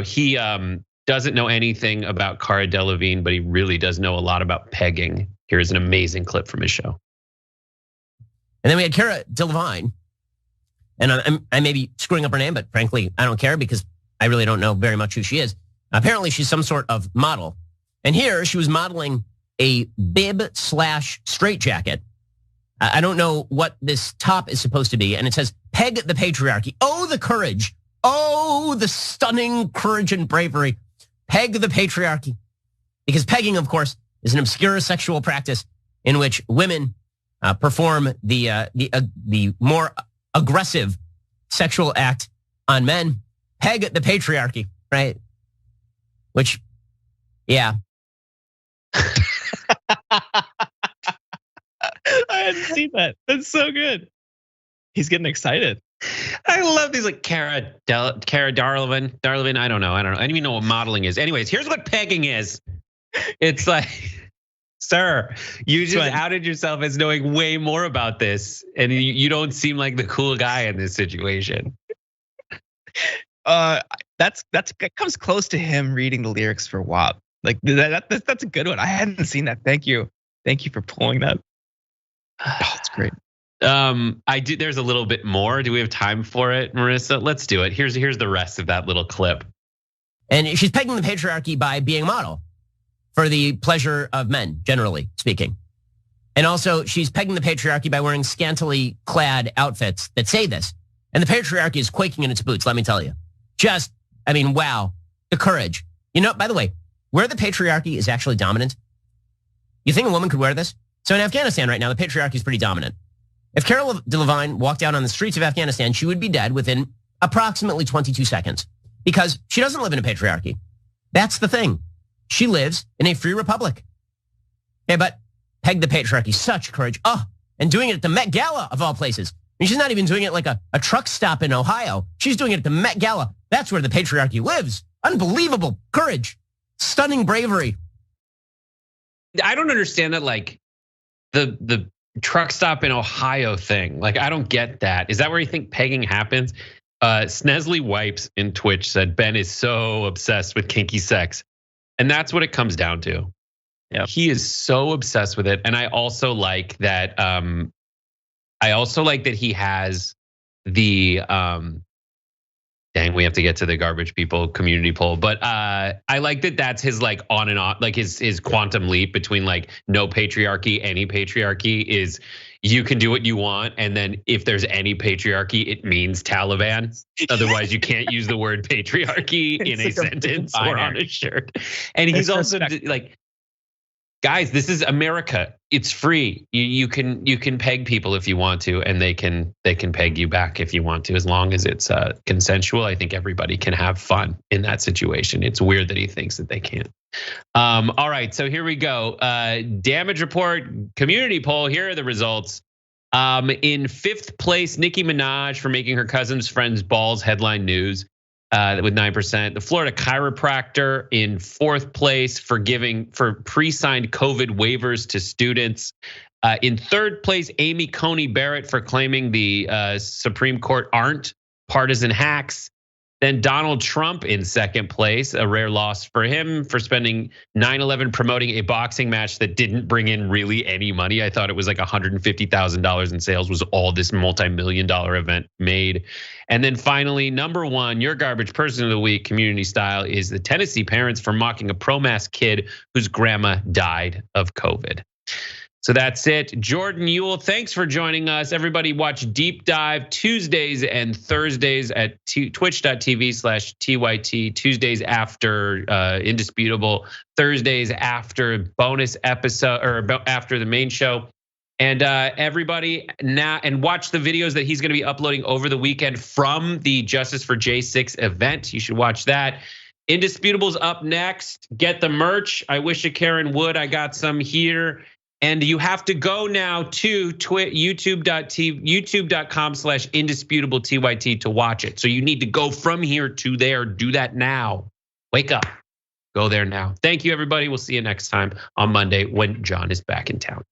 He doesn't know anything about Cara Delevingne, but he really does know a lot about pegging. Here's an amazing clip from his show. And then we had Cara Delevingne, and I may be screwing up her name, but frankly, I don't care because I really don't know very much who she is. Apparently, she's some sort of model. And here, she was modeling a bib/straitjacket. I don't know what this top is supposed to be, and it says, "Peg the patriarchy." Oh, the courage. Oh, the stunning courage and bravery. Peg the patriarchy. Because pegging, of course, is an obscure sexual practice in which women perform the more aggressive sexual act on men. Peg the patriarchy, right? Which, yeah. I hadn't seen that. That's so good. He's getting excited. I love these like Cara Delevingne. I don't know. I don't even know what modeling is. Anyways, here's what pegging is. It's like, sir, you just outed yourself as knowing way more about this, and you don't seem like the cool guy in this situation. That comes close to him reading the lyrics for WAP. Like that's a good one. I hadn't seen that. Thank you for pulling that. Oh, that's great. There's a little bit more. Do we have time for it, Marissa? Let's do it. Here's the rest of that little clip. And she's pegging the patriarchy by being a model for the pleasure of men, generally speaking. And also, she's pegging the patriarchy by wearing scantily clad outfits that say this. And the patriarchy is quaking in its boots, let me tell you. Wow, the courage. You know, by the way, where the patriarchy is actually dominant, you think a woman could wear this? So in Afghanistan right now, the patriarchy is pretty dominant. If Cara Delevingne walked out on the streets of Afghanistan, she would be dead within approximately 22 seconds because she doesn't live in a patriarchy. That's the thing. She lives in a free republic. Okay, but peg the patriarchy, such courage. Oh, and doing it at the Met Gala of all places. I mean, she's not even doing it like a truck stop in Ohio. She's doing it at the Met Gala. That's where the patriarchy lives. Unbelievable courage, stunning bravery. I don't understand that, like, the truck stop in Ohio thing. Like, I don't get that. Is that where you think pegging happens? Snesley Wipes in Twitch said Ben is so obsessed with kinky sex. And that's what it comes down to. Yeah, he is so obsessed with it. And I also like that. He has the dang, we have to get to the garbage people community poll. But I like that that's his like on and off, like his quantum leap between like no patriarchy, any patriarchy is you can do what you want. And then if there's any patriarchy, it means Taliban. Otherwise, you can't use the word patriarchy in a sentence or on a shirt. And he's also like, guys, this is America. It's free. You can peg people if you want to, and they can peg you back if you want to, as long as it's consensual. I think everybody can have fun in that situation. It's weird that he thinks that they can't. All right, so here we go. Damage report, community poll. Here are the results. In 5th place, Nicki Minaj for making her cousin's friend's balls headline news. With 9%. The Florida chiropractor in 4th place for pre-signed COVID waivers to students. In 3rd place, Amy Coney Barrett for claiming the Supreme Court aren't partisan hacks. Then Donald Trump in 2nd place, a rare loss for him for spending 9/11 promoting a boxing match that didn't bring in really any money. I thought it was like $150,000 in sales was all this multi-million-dollar event made. And then finally, number 1, your garbage person of the week, community style, is the Tennessee parents for mocking a pro-mask kid whose grandma died of COVID. So that's it. Jordan Ewell, thanks for joining us. Everybody watch Deep Dive Tuesdays and Thursdays at twitch.tv/TYT. Tuesdays after Indisputable, Thursdays after bonus episode or after the main show. And everybody now and watch the videos that he's going to be uploading over the weekend from the Justice for J6 event. You should watch that. Indisputable's up next. Get the merch. I wish a Karen would. I got some here. And you have to go now to youtube.com/indisputable_TYT to watch it. So you need to go from here to there. Do that now. Wake up. Go there now. Thank you, everybody. We'll see you next time on Monday when John is back in town.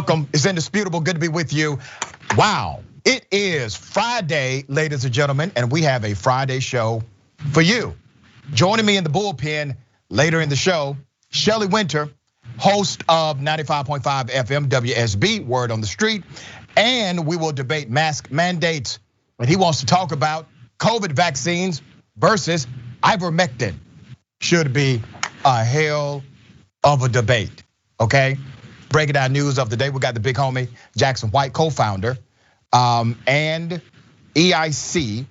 Welcome, it's indisputable, good to be with you. Wow, it is Friday, ladies and gentlemen, and we have a Friday show for you. Joining me in the bullpen later in the show, Shelley Wynter, host of 95.5 FM WSB, Word on the Street, and we will debate mask mandates. And he wants to talk about COVID vaccines versus ivermectin. Should be a hell of a debate, okay? Breaking down news of the day, we got the big homie, Jackson White, co-founder, and EIC,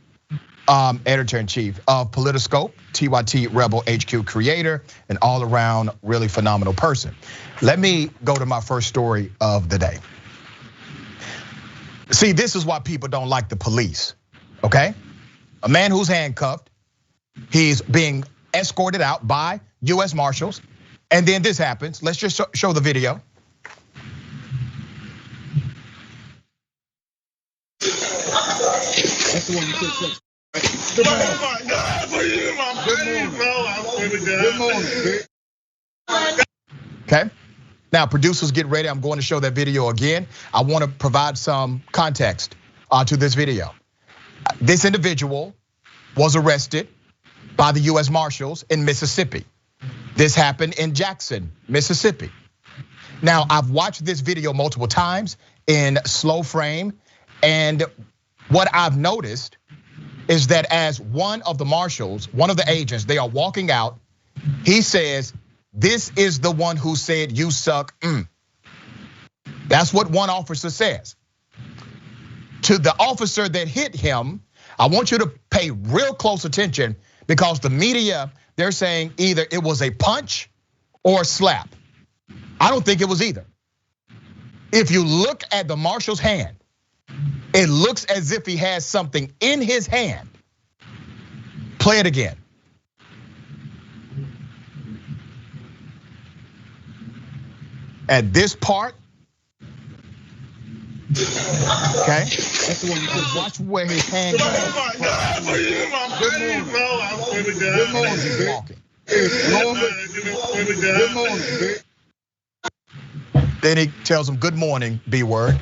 editor-in-chief of Politiscope, TYT Rebel HQ creator, an all-around really phenomenal person. Let me go to my first story of the day. See, this is why people don't like the police, okay? A man who's handcuffed, he's being escorted out by US Marshals, and then this happens. Let's just show the video. That's the one you took. Good morning. Okay. Now, producers, get ready. I'm going to show that video again. I want to provide some context to this video. This individual was arrested by the US Marshals in Mississippi. This happened in Jackson, Mississippi. Now, I've watched this video multiple times in slow frame, and what I've noticed is that as one of the marshals, one of the agents, they are walking out, he says, "This is the one who said you suck." That's what one officer says. To the officer that hit him, I want you to pay real close attention because the media, they're saying either it was a punch or a slap. I don't think it was either. If you look at the marshal's hand, it looks as if he has something in his hand. Play it again. At this part, okay, That's the one you took. watch where his hand goes. Good morning. Walking. Good morning. Then he tells him, "Good morning, B word,"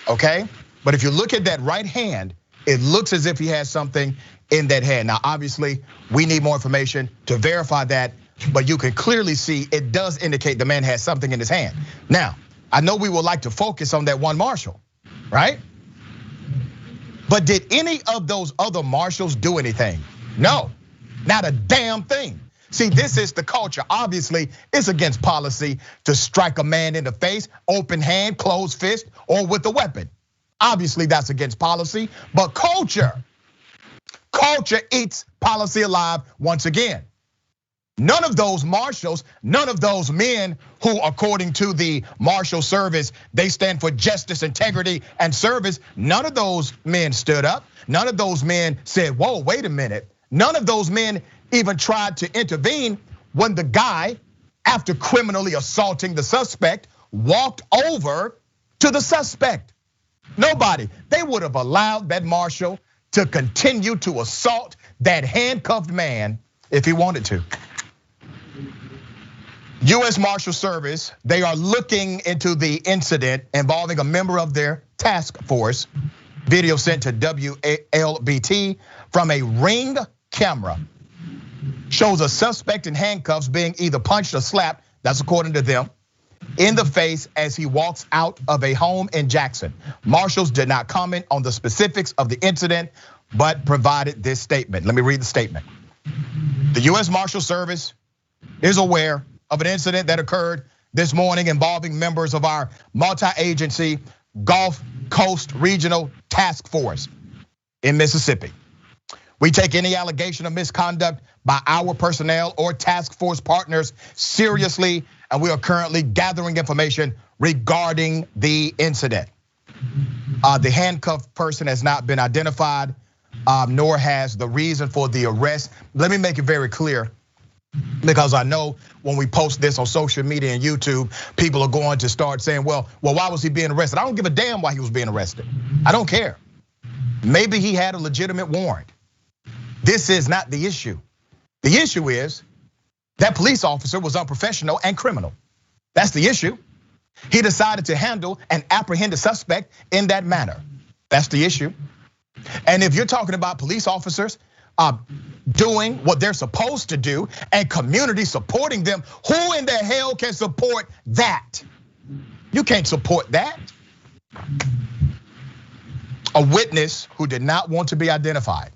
okay? But if you look at that right hand, it looks as if he has something in that hand. Now, obviously, we need more information to verify that, but you can clearly see it does indicate the man has something in his hand. Now, I know we would like to focus on that one marshal, right? But did any of those other marshals do anything? No, not a damn thing. See, this is the culture. Obviously, it's against policy to strike a man in the face, open hand, closed fist, or with a weapon. Obviously, that's against policy, but culture eats policy alive once again. None of those marshals, none of those men who, according to the Marshal Service, they stand for justice, integrity, and service, none of those men stood up. None of those men said, "Whoa, wait a minute." None of those men even tried to intervene when the guy, after criminally assaulting the suspect, walked over to the suspect. Nobody. They would have allowed that marshal to continue to assault that handcuffed man if he wanted to. US Marshal Service, they are looking into the incident involving a member of their task force. Video sent to WLBT from a Ring camera shows a suspect in handcuffs being either punched or slapped, that's according to them, in the face as he walks out of a home in Jackson. Marshals did not comment on the specifics of the incident, but provided this statement. Let me read the statement. The US Marshal Service is aware of an incident that occurred this morning involving members of our multi-agency Gulf Coast Regional Task Force in Mississippi. We take any allegation of misconduct by our personnel or task force partners seriously, and we are currently gathering information regarding the incident. The handcuffed person has not been identified, nor has the reason for the arrest. Let me make it very clear, because I know when we post this on social media and YouTube, people are going to start saying, well, why was he being arrested? I don't give a damn why he was being arrested. I don't care. Maybe he had a legitimate warrant. This is not the issue. The issue is that police officer was unprofessional and criminal. That's the issue. He decided to handle and apprehend the suspect in that manner. That's the issue. And if you're talking about police officers doing what they're supposed to do and community supporting them, who in the hell can support that? You can't support that. A witness who did not want to be identified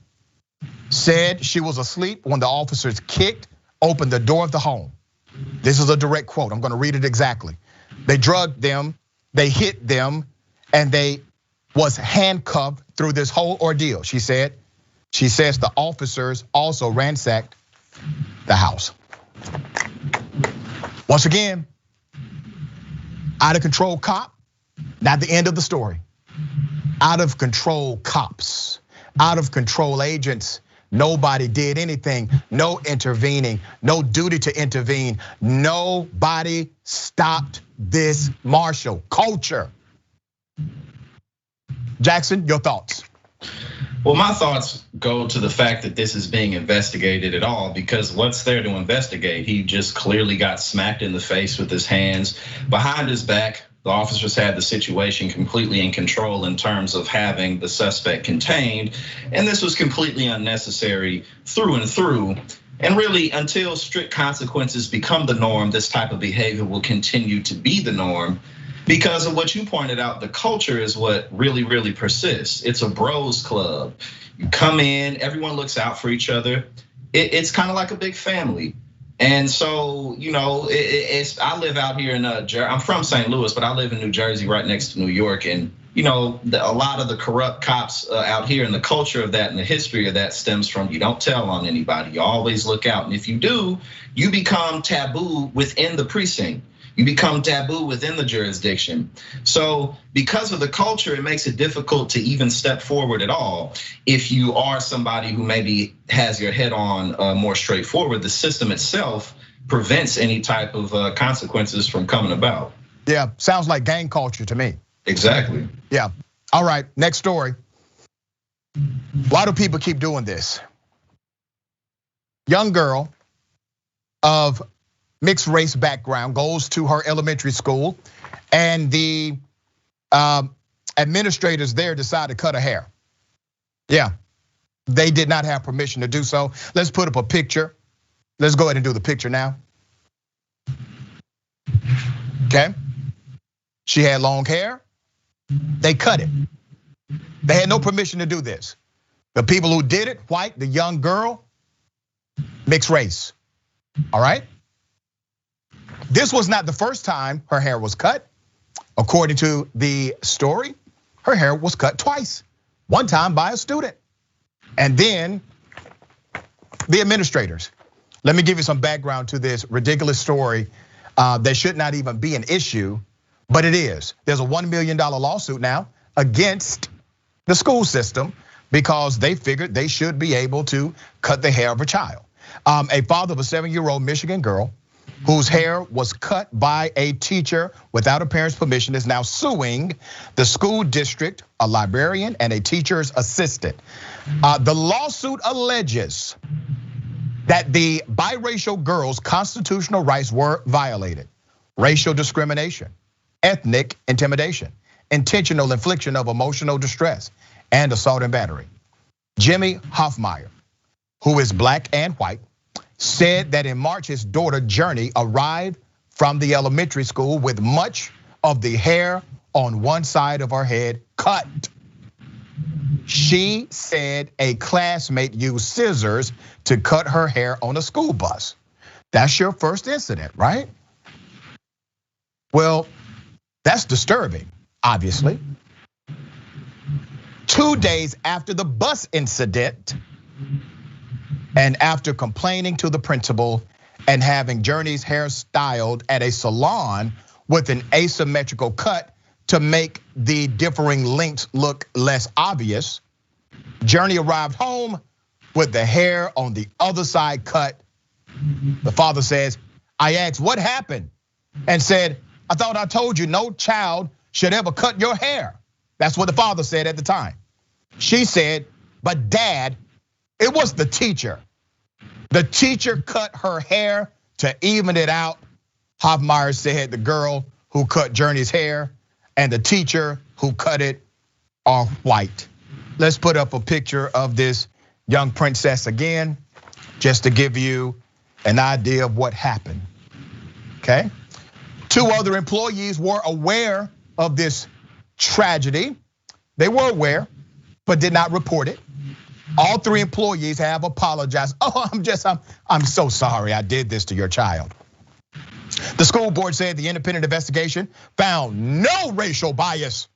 said she was asleep when the officers kicked open the door of the home. This is a direct quote. I'm gonna read it exactly. They drugged them, they hit them, and they was handcuffed through this whole ordeal, she said. She says the officers also ransacked the house. Once again, out of control cop, not the end of the story. Out of control cops, out of control agents. Nobody did anything, no intervening, no duty to intervene. Nobody stopped this Marshal culture. Jackson, your thoughts? Well, my thoughts go to the fact that this is being investigated at all, because what's there to investigate? He just clearly got smacked in the face with his hands behind his back. The officers had the situation completely in control in terms of having the suspect contained, and this was completely unnecessary through and through. And really, until strict consequences become the norm, this type of behavior will continue to be the norm. Because of what you pointed out, the culture is what really, really persists. It's a bros club. You come in, everyone looks out for each other. It's kind of like a big family. And so, I live out here in I'm from St. Louis, but I live in New Jersey, right next to New York. And a lot of the corrupt cops out here, and the culture of that and the history of that stems from you don't tell on anybody. You always look out, and if you do, you become taboo within the precinct. You become taboo within the jurisdiction. So because of the culture, it makes it difficult to even step forward at all. If you are somebody who maybe has your head on more straightforward, the system itself prevents any type of consequences from coming about. Yeah, sounds like gang culture to me. Exactly. Yeah, all right, next story. Why do people keep doing this? Young girl of mixed race background goes to her elementary school, and the administrators there decide to cut her hair. Yeah, they did not have permission to do so. Let's put up a picture. Let's go ahead and do the picture now. Okay, she had long hair, they cut it. They had no permission to do this. The people who did it, white, the young girl, mixed race, all right? This was not the first time her hair was cut. According to the story, her hair was cut twice. One time by a student, and then the administrators. Let me give you some background to this ridiculous story that should not even be an issue, but it is. There's a $1 million lawsuit now against the school system because they figured they should be able to cut the hair of a child. A father of a 7-year-old Michigan girl whose hair was cut by a teacher without a parent's permission is now suing the school district, a librarian, and a teacher's assistant. The lawsuit alleges that the biracial girl's constitutional rights were violated. Racial discrimination, ethnic intimidation, intentional infliction of emotional distress, and assault and battery. Jimmy Hoffmeyer, who is black and white, said that in March, his daughter Journey arrived from the elementary school with much of the hair on one side of her head cut. She said a classmate used scissors to cut her hair on a school bus. That's your first incident, right? Well, that's disturbing, obviously. 2 days after the bus incident, and after complaining to the principal and having Journey's hair styled at a salon with an asymmetrical cut to make the differing lengths look less obvious, Journey arrived home with the hair on the other side cut. The father says, I asked what happened and said, I thought I told you no child should ever cut your hair. That's what the father said at the time. She said, but dad, it was the teacher. The teacher cut her hair to even it out. Hoffmeyer said the girl who cut Journey's hair and the teacher who cut it are white. Let's put up a picture of this young princess again, just to give you an idea of what happened, okay? 2 other employees were aware of this tragedy. They were aware, but did not report it. All 3 employees have apologized. Oh, I'm so sorry I did this to your child. The school board said the independent investigation found no racial bias.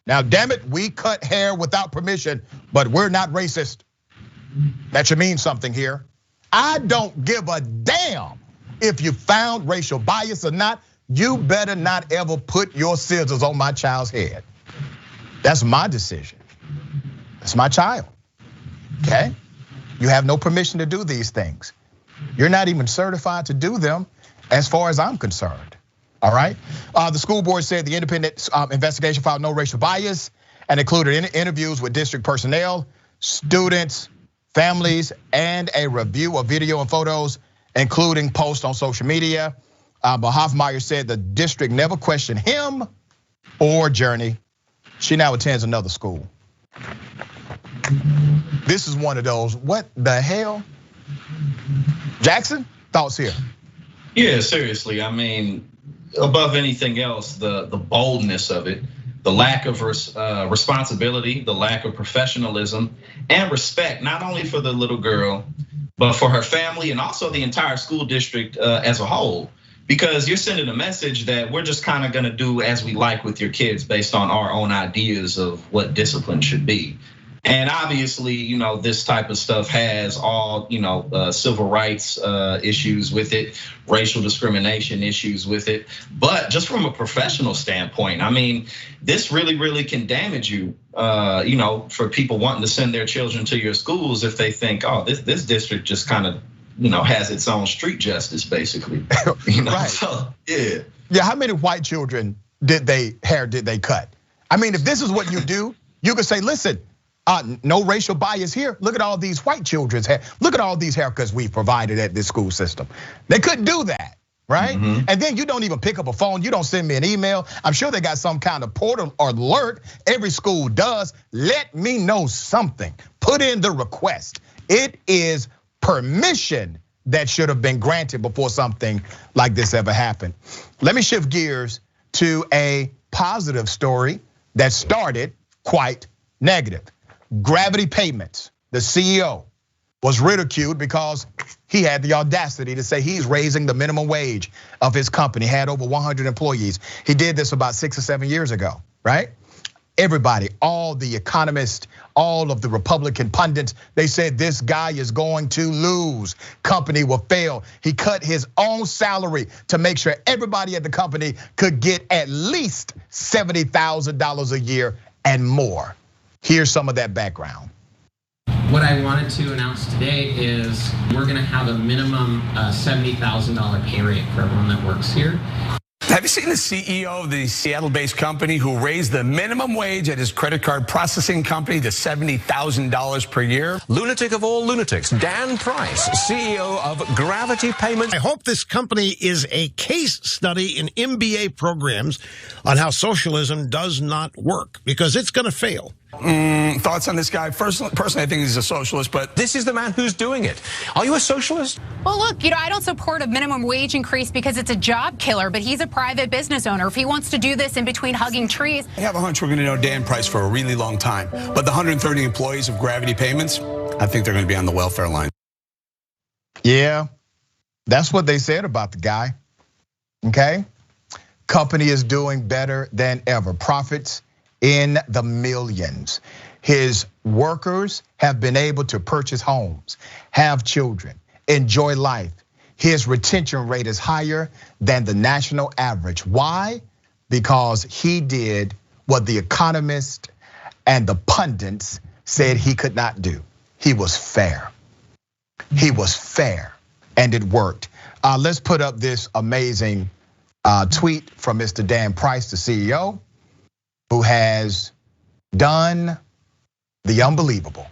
Now, damn it, we cut hair without permission, but we're not racist. That should mean something here. I don't give a damn if you found racial bias or not. You better not ever put your scissors on my child's head. That's my decision. That's my child, okay? You have no permission to do these things. You're not even certified to do them as far as I'm concerned, all right? The school board said the independent investigation found no racial bias and included interviews with district personnel, students, families, and a review of video and photos, including posts on social media. But Hoffmeyer said the district never questioned him or Journey. She now attends another school. This is one of those, what the hell? Jackson, thoughts here? Yeah, seriously. I mean, above anything else, the boldness of it, the lack of responsibility, the lack of professionalism and respect, not only for the little girl, but for her family and also the entire school district as a whole. Because you're sending a message that we're just kind of gonna do as we like with your kids based on our own ideas of what discipline should be. And obviously, this type of stuff has all, civil rights issues with it, racial discrimination issues with it. But just from a professional standpoint, I mean, this really, really can damage you, for people wanting to send their children to your schools if they think, oh, this district just kind of, has its own street justice, basically. Right. So, yeah. Yeah, how many white children did they cut? I mean, if this is what you do, you could say, listen, no racial bias here. Look at all these white children's hair. Look at all these haircuts we provided at this school system. They couldn't do that, right? Mm-hmm. And then you don't even pick up a phone. You don't send me an email. I'm sure they got some kind of portal or alert. Every school does. Let me know something. Put in the request. It is permission that should have been granted before something like this ever happened. Let me shift gears to a positive story that started quite negative. Gravity Payments, the CEO, was ridiculed because he had the audacity to say he's raising the minimum wage of his company, had over 100 employees. He did this about 6 or 7 years ago, right? Everybody, all the economists, all of the Republican pundits, they said this guy is going to lose. Company will fail. He cut his own salary to make sure everybody at the company could get at least $70,000 a year and more. Here's some of that background. What I wanted to announce today is we're gonna have a minimum $70,000 pay rate for everyone that works here. Have you seen the CEO of the Seattle-based company who raised the minimum wage at his credit card processing company to $70,000 per year? Lunatic of all lunatics, Dan Price, CEO of Gravity Payments. I hope this company is a case study in MBA programs on how socialism does not work, because it's going to fail. Thoughts on this guy? Personally, I think he's a socialist, but this is the man who's doing it. Are you a socialist? Well, look, I don't support a minimum wage increase because it's a job killer, but he's a private business owner. If he wants to do this in between hugging trees. I have a hunch we're going to know Dan Price for a really long time. But the 130 employees of Gravity Payments, I think they're going to be on the welfare line. Yeah, that's what they said about the guy, okay? Company is doing better than ever. Profits in the millions. His workers have been able to purchase homes, have children, enjoy life. His retention rate is higher than the national average. Why? Because he did what the economists and the pundits said he could not do. He was fair. He was fair, and it worked. Let's put up this amazing tweet from Mr. Dan Price, the CEO, who has done the unbelievable.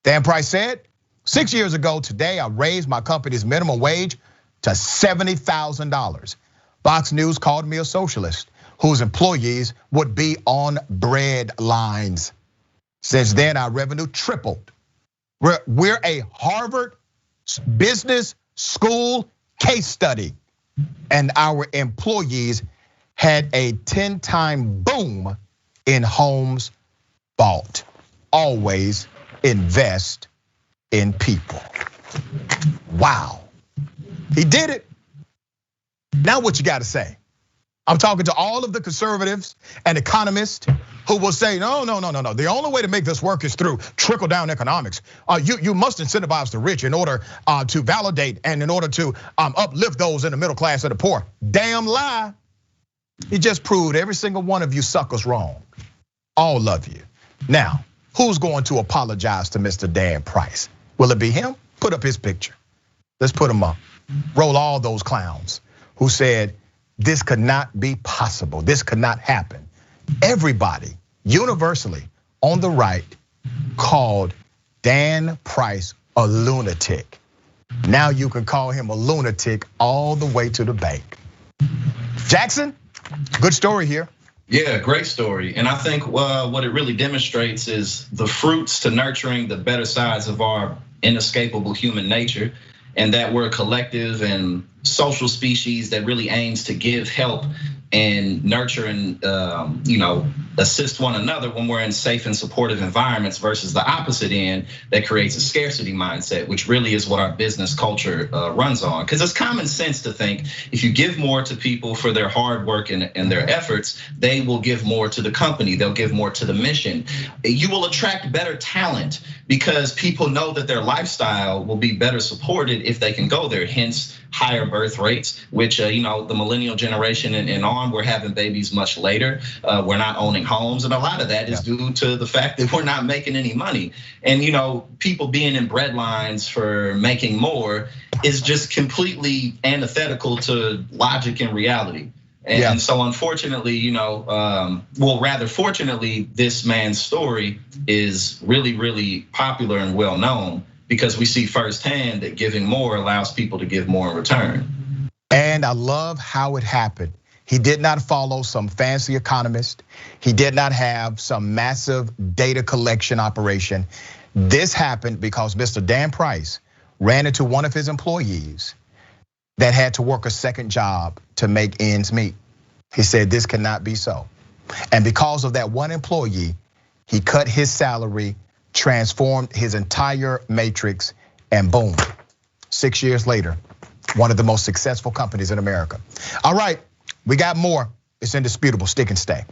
Dan Price said, 6 years ago today, I raised my company's minimum wage to $70,000. Fox News called me a socialist whose employees would be on bread lines. Since then, our revenue tripled. We're a Harvard Business School case study, and our employees had a 10-time boom in homes bought. Always invest in people. Wow, he did it. Now what you gotta say? I'm talking to all of the conservatives and economists who will say, no. The only way to make this work is through trickle down economics. You must incentivize the rich in order to validate and in order to uplift those in the middle class and the poor. Damn lie. He just proved every single one of you suckers wrong. All of you. Now, who's going to apologize to Mr. Dan Price? Will it be him? Put up his picture. Let's put him up. Roll all those clowns who said this could not be possible. This could not happen. Everybody, universally on the right, called Dan Price a lunatic. Now you can call him a lunatic all the way to the bank. Jackson, good story here. Yeah, great story. And I think what it really demonstrates is the fruits to nurturing the better sides of our inescapable human nature, and that we're a collective and social species that really aims to give help and nurture and assist one another when we're in safe and supportive environments, versus the opposite end that creates a scarcity mindset, which really is what our business culture runs on. Because it's common sense to think if you give more to people for their hard work and their efforts, they will give more to the company, they'll give more to the mission. You will attract better talent because people know that their lifestyle will be better supported if they can go there, hence higher birth rates, which the millennial generation and on, we're having babies much later. We're not owning homes, and a lot of that is due to the fact that we're not making any money. And people being in bread lines for making more is just completely antithetical to logic and reality. And so unfortunately, fortunately, this man's story is really, really popular and well known, because we see firsthand that giving more allows people to give more in return. And I love how it happened. He did not follow some fancy economist. He did not have some massive data collection operation. This happened because Mr. Dan Price ran into one of his employees that had to work a second job to make ends meet. He said this cannot be so. And because of that one employee, he cut his salary, transformed his entire matrix, and boom, 6 years later, one of the most successful companies in America. All right, we got more. It's indisputable. Stick and stay.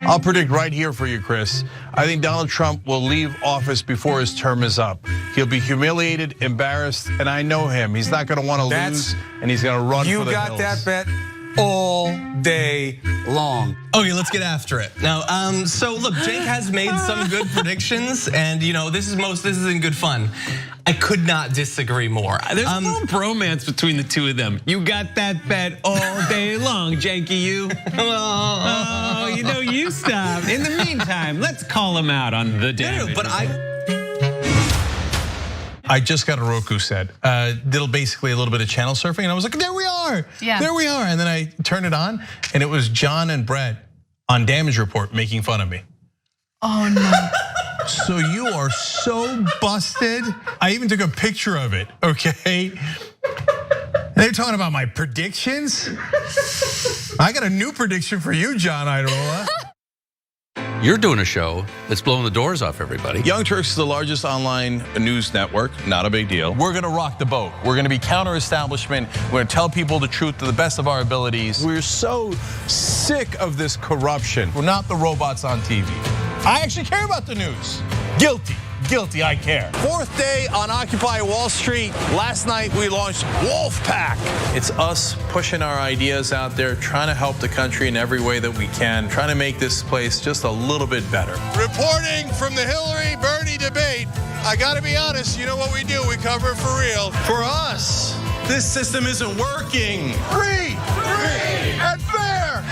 I'll predict right here for you, Chris. I think Donald Trump will leave office before his term is up. He'll be humiliated, embarrassed, and I know him. He's not gonna wanna lose, and he's gonna run for the hills. You got that bet all day long. Okay, let's get after it. Now, so look, Jake has made some good predictions, and this is in good fun. I could not disagree more. There's a little bromance between the two of them. You got that bet all day long, Janky, you. Oh, you stop. In the meantime, let's call him out on the damage. No, but I just got a Roku set. Did basically a little bit of channel surfing, and I was like, there we are. Yeah. There we are. And then I turned it on, and it was John and Brett on Damage Report making fun of me. Oh no. So you are so busted. I even took a picture of it, okay? They're talking about my predictions. I got a new prediction for you, John Idarola. You're doing a show that's blowing the doors off everybody. Young Turks is the largest online news network, not a big deal. We're gonna rock the boat. We're gonna be counter-establishment. We're gonna tell people the truth to the best of our abilities. We're so sick of this corruption. We're not the robots on TV. I actually care about the news. Guilty, I care. Fourth day on Occupy Wall Street. Last night we launched Wolfpack. It's us pushing our ideas out there, trying to help the country in every way that we can, trying to make this place just a little bit better. Reporting from the Hillary-Bernie debate. I gotta be honest, you know what we do? We cover it for real. For us, this system isn't working. Free and fair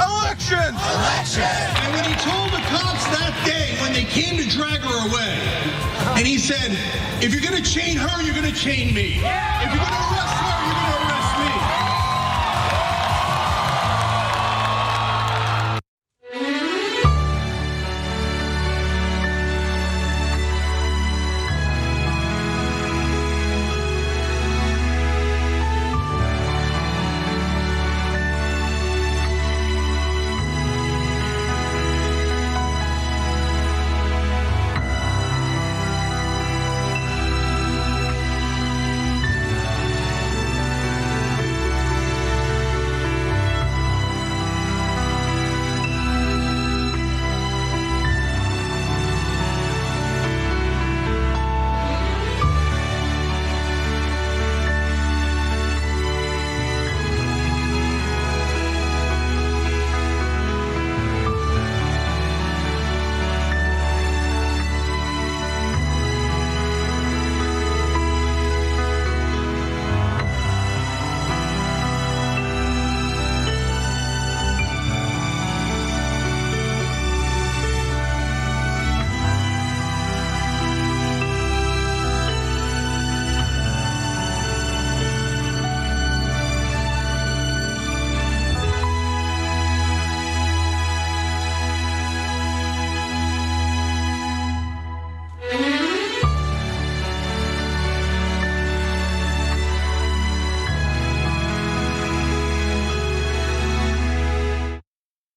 election. Election! And when he told the cops that day, when they came to drag her away, and he said, if you're gonna chain her, you're gonna chain me. If you're gonna arrest her, you're gonna arrest me.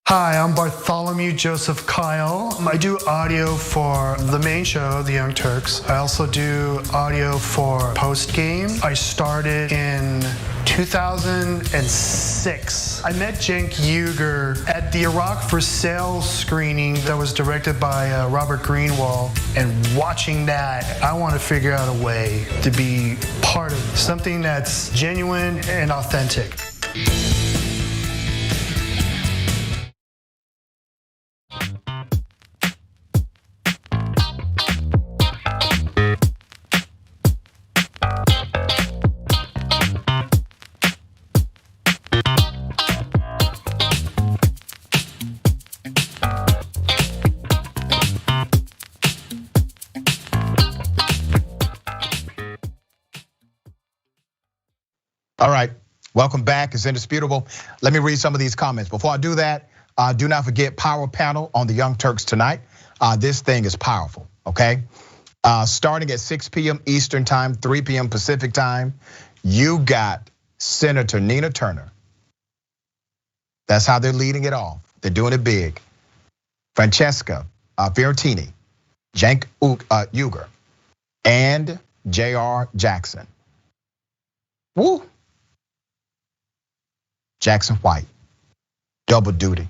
Hi, I'm Bartholomew Joseph Kyle. I do audio for the main show, The Young Turks. I also do audio for Post Game. I started in 2006. I met Cenk Uygur at the Iraq for Sale screening that was directed by Robert Greenwald. And watching that, I want to figure out a way to be part of something that's genuine and authentic. All right, welcome back. It's indisputable. Let me read some of these comments. Before I do that, do not forget Power Panel on the Young Turks tonight. This thing is powerful, okay? Starting at 6 p.m. Eastern time, 3 p.m. Pacific time, you got Senator Nina Turner. That's how they're leading it off. They're doing it big. Francesca Fiorentini, Cenk Uygur, and J.R. Jackson. Woo! Jackson White, double duty.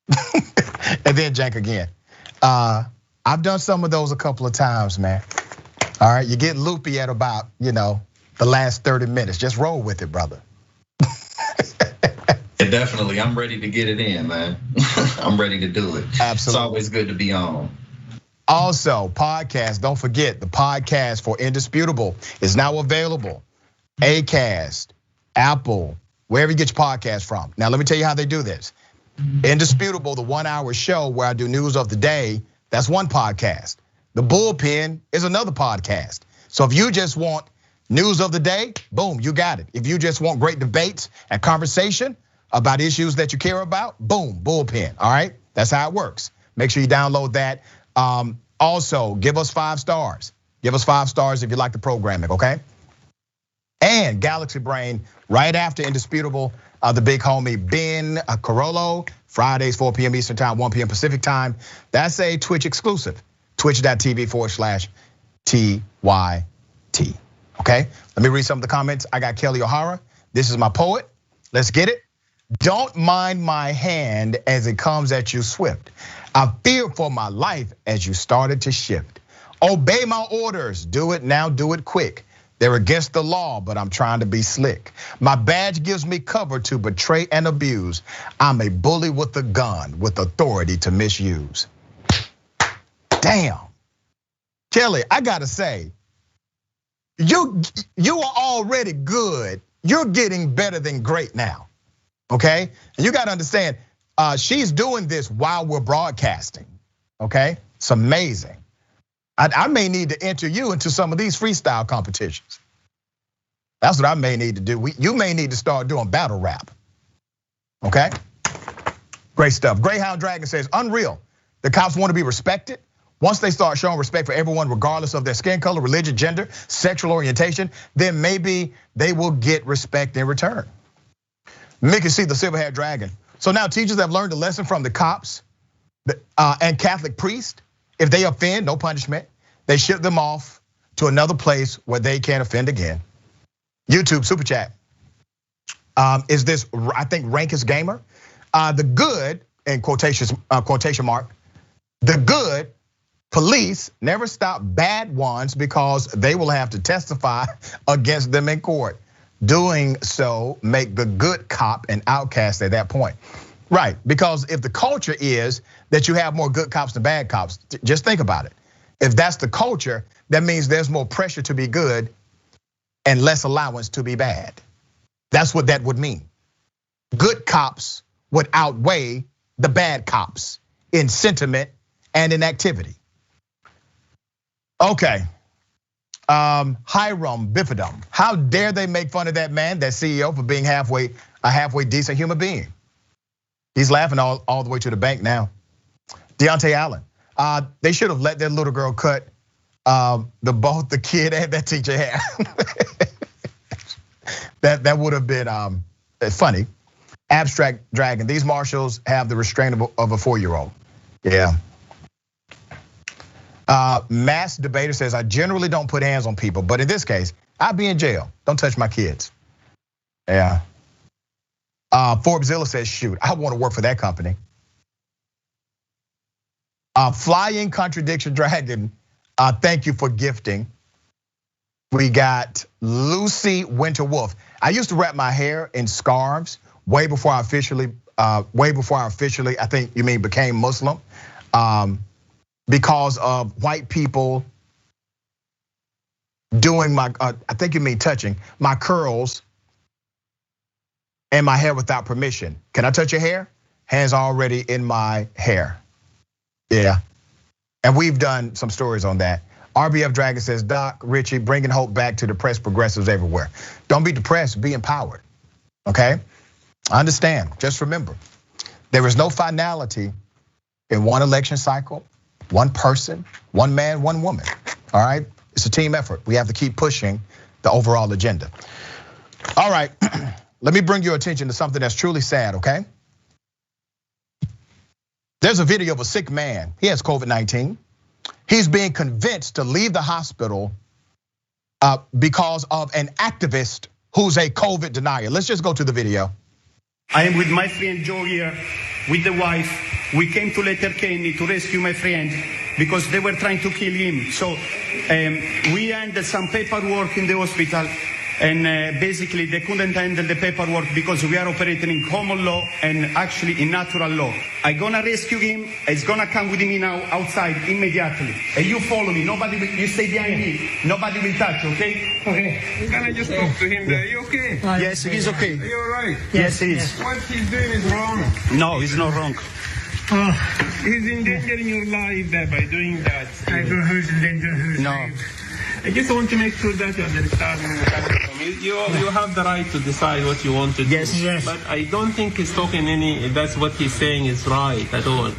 And then Cenk again. I've done some of those a couple of times, man. All right, you get loopy at about, the last 30 minutes. Just roll with it, brother. Yeah, definitely, I'm ready to get it in, man. I'm ready to do it. Absolutely. It's always good to be on. Also, podcast, don't forget, the podcast for Indisputable is now available. Acast, Apple, wherever you get your podcast from. Now, let me tell you how they do this. Indisputable, the 1 hour show where I do news of the day, that's one podcast. The Bullpen is another podcast. So if you just want news of the day, boom, you got it. If you just want great debates and conversation about issues that you care about, boom, Bullpen, all right? That's how it works. Make sure you download that. Also, give us 5 stars. Give us 5 stars if you like the programming, okay? And Galaxy Brain, right after Indisputable, the big homie Ben Carollo, Fridays 4 p.m. Eastern time, 1 p.m. Pacific time. That's a Twitch exclusive, twitch.tv/TYT, okay? Let me read some of the comments. I got Kelly O'Hara, this is my poet, let's get it. Don't mind my hand as it comes at you swift. I fear for my life as you started to shift. Obey my orders, do it now, do it quick. They're against the law, but I'm trying to be slick. My badge gives me cover to betray and abuse. I'm a bully with a gun, with authority to misuse. Damn. Kelly, I gotta say, you are already good. You're getting better than great now, okay? And you gotta understand, She's doing this while we're broadcasting, okay? It's amazing. I may need to enter you into some of these freestyle competitions. That's what I may need to do. You may need to start doing battle rap, okay? Great stuff. Greyhound Dragon says, unreal. The cops want to be respected. Once they start showing respect for everyone, regardless of their skin color, religion, gender, sexual orientation, then maybe they will get respect in return. Mickey C, the silver-haired dragon. So now teachers have learned a lesson from the cops and Catholic priests. If they offend, no punishment. They ship them off to another place where they can't offend again. YouTube super chat. Is this, I think, Rankist Gamer? The good, in quotation mark, the good police never stop bad ones because they will have to testify against them in court. Doing so make the good cop an outcast at that point. Right, because if the culture is that you have more good cops than bad cops, just think about it. If that's the culture, that means there's more pressure to be good and less allowance to be bad. That's what that would mean. Good cops would outweigh the bad cops in sentiment and in activity. Okay, Hiram Bifidum. How dare they make fun of that man, that CEO, for being a halfway decent human being? He's laughing all the way to the bank now. Deontay Allen. They should have let that little girl cut both the kid and that teacher hair. that would have been funny. Abstract Dragon. These marshals have the restraint of a 4-year-old. Yeah. Mass Debater says, I generally don't put hands on people, but in this case, I'd be in jail. Don't touch my kids. Yeah. Forbesilla says, shoot, I want to work for that company. Flying Contradiction Dragon, thank you for gifting. We got Lucy Winter Wolf. I used to wrap my hair in scarves way before I officially, I think you mean became Muslim, because of white people doing my, I think you mean touching my curls and my hair without permission. Can I touch your hair? Hands already in my hair. Yeah, and we've done some stories on that. RBF Dragon says, Doc, Richie, bringing hope back to depressed progressives everywhere. Don't be depressed, be empowered, okay? I understand, just remember, there is no finality in one election cycle, one person, one man, one woman, all right? It's a team effort. We have to keep pushing the overall agenda. All right, let me bring your attention to something that's truly sad, okay? There's a video of a sick man. He has COVID-19. He's being convinced to leave the hospital because of an activist who's a COVID denier. Let's just go to the video. I am with my friend Joe here, with the wife. We came to Letterkenny to rescue my friend because they were trying to kill him. So we handed some paperwork in the hospital, and basically they couldn't handle the paperwork because we are operating in common law and actually in natural law. I'm gonna rescue him. He's gonna come with me now outside immediately. And you follow me. Nobody will, you stay behind me. Nobody will touch, okay? Okay. Can I just talk to him there? Are you okay? Yes, he's okay. Are you all right? Yes, he is. What he's doing is wrong. No, he's not wrong. He's endangering your life there by doing that. I don't know who's endangering whose life. I just want to make sure that you understand. You have the right to decide what you want to do. Yes. But I don't think he's talking that's what he's saying is right at all.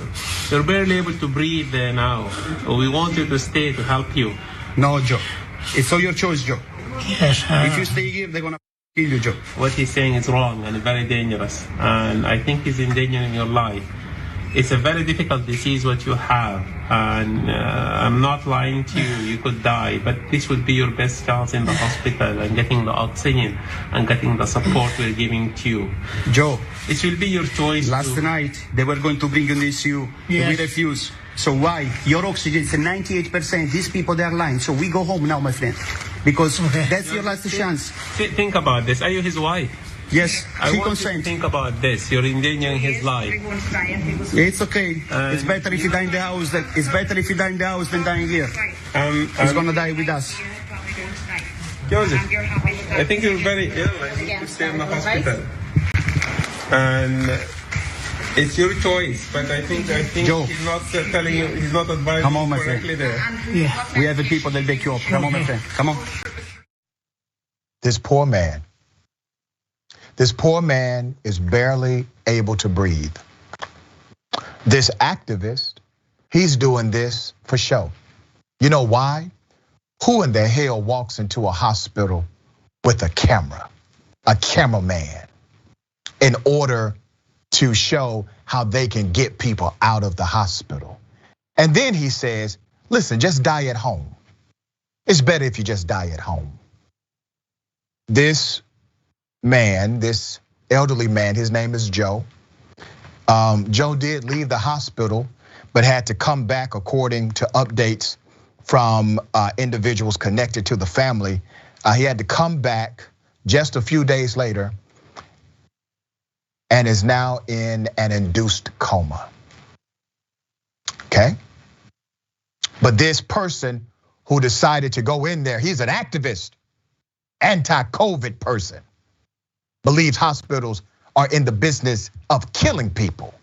You're barely able to breathe there now. We want you to stay to help you. No, Joe. It's all your choice, Joe. Yes. If you stay here, they're gonna kill you, Joe. What he's saying is wrong and very dangerous. And I think he's endangering your life. It's a very difficult disease what you have, and I'm not lying to you, you could die, but this would be your best chance in the hospital and getting the oxygen and getting the support we're giving to you. Joe, it will be your choice. Last night, they were going to bring you this you. Yes. We refuse. So why? Your oxygen is 98%, these people, they're lying. So we go home now, my friend, because that's your last chance. Think about this, are you his wife? Yes, I want you to think about this. You're endangering his life. It's okay. It's better if you die in the house. It's better if you die in the house than dying here. He's gonna die with us. Joseph, I think you're very ill. I need to stay in the hospital. And It's your choice, but I think Joe. he's not telling you, he's not advising Come on, my correctly friend. there. Yeah. We have the people that back you up. Come on, my friend. Come on. This poor man is barely able to breathe. This activist, he's doing this for show. You know why? Who in the hell walks into a hospital with a cameraman, in order to show how they can get people out of the hospital? And then he says, listen, just die at home. It's better if you just die at home. This man, this elderly man, his name is Joe. Joe did leave the hospital, but had to come back according to updates from individuals connected to the family. He had to come back just a few days later and is now in an induced coma. Okay? But this person who decided to go in there, he's an activist, anti-COVID person, believes hospitals are in the business of killing people,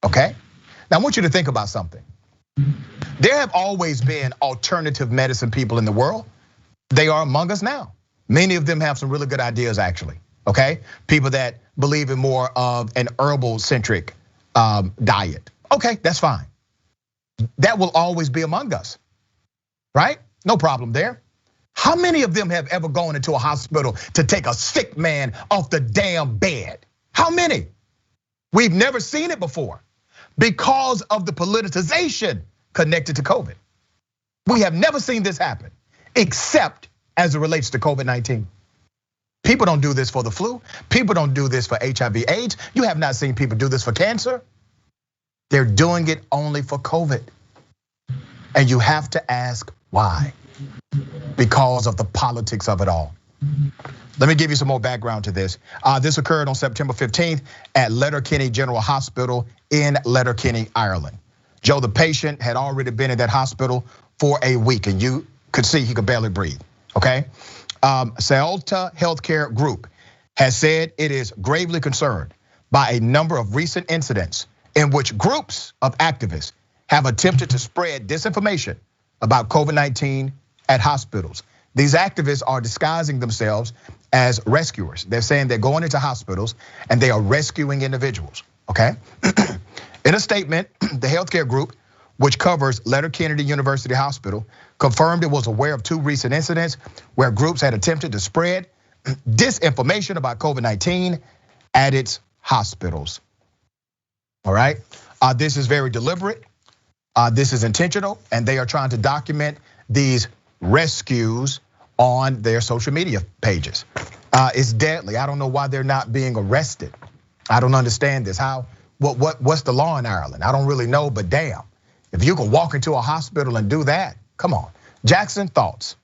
okay? Now I want you to think about something. There have always been alternative medicine people in the world. They are among us now. Many of them have some really good ideas actually, okay? People that believe in more of an herbal-centric diet. Okay, that's fine. That will always be among us, right? No problem there. How many of them have ever gone into a hospital to take a sick man off the damn bed? How many? We've never seen it before because of the politicization connected to COVID. We have never seen this happen, except as it relates to COVID-19. People don't do this for the flu. People don't do this for HIV/AIDS. You have not seen people do this for cancer. They're doing it only for COVID. And you have to ask why. Because of the politics of it all. Let me give you some more background to this. This occurred on September 15th at Letterkenny General Hospital in Letterkenny, Ireland. Joe, the patient, had already been in that hospital for a week, and you could see he could barely breathe, okay? Celta Healthcare Group has said it is gravely concerned by a number of recent incidents in which groups of activists have attempted to spread disinformation about COVID-19 at hospitals. These activists are disguising themselves as rescuers. They're saying they're going into hospitals and they are rescuing individuals, okay? In a statement, the healthcare group, which covers Letterkenny University Hospital, confirmed it was aware of 2 recent incidents where groups had attempted to spread disinformation about COVID-19 at its hospitals. All right, this is very deliberate. This is intentional, and they are trying to document these rescues on their social media pages. It's deadly. I don't know why they're not being arrested. I don't understand this. What's the law in Ireland? I don't really know, but damn, if you can walk into a hospital and do that, come on. Jackson, thoughts?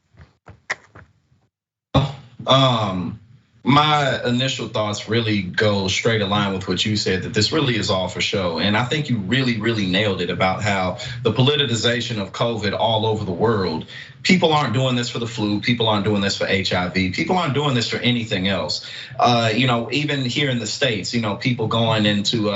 My initial thoughts really go straight aligned with what you said, that this really is all for show. And I think you really, really nailed it about how the politicization of COVID all over the world, people aren't doing this for the flu, people aren't doing this for HIV, people aren't doing this for anything else. Even here in the States, people going into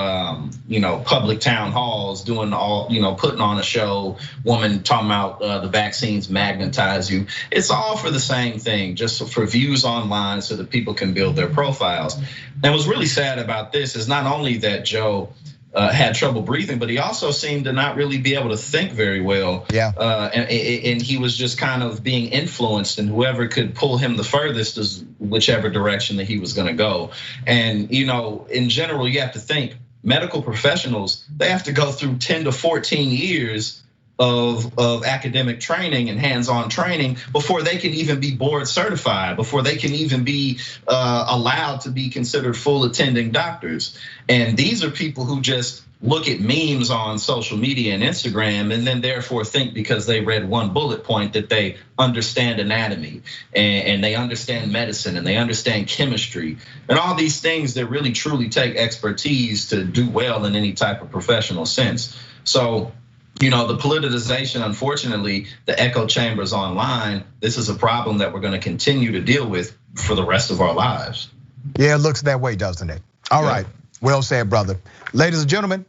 public town halls, doing all, putting on a show, woman talking about the vaccines magnetize you. It's all for the same thing, just for views online so that people can build their profiles. And what's really sad about this is not only that Joe had trouble breathing, but he also seemed to not really be able to think very well. Yeah. And he was just kind of being influenced, and whoever could pull him the furthest is whichever direction that he was going to go. And in general, you have to think medical professionals, they have to go through 10 to 14 years of academic training and hands-on training before they can even be board certified, before they can even be allowed to be considered full attending doctors. And these are people who just look at memes on social media and Instagram, and then therefore think because they read one bullet point that they understand anatomy and they understand medicine and they understand chemistry and all these things that really truly take expertise to do well in any type of professional sense. So, the politicization, unfortunately, the echo chambers online, this is a problem that we're going to continue to deal with for the rest of our lives. Yeah, it looks that way, doesn't it? All right, Well said, brother. Ladies and gentlemen,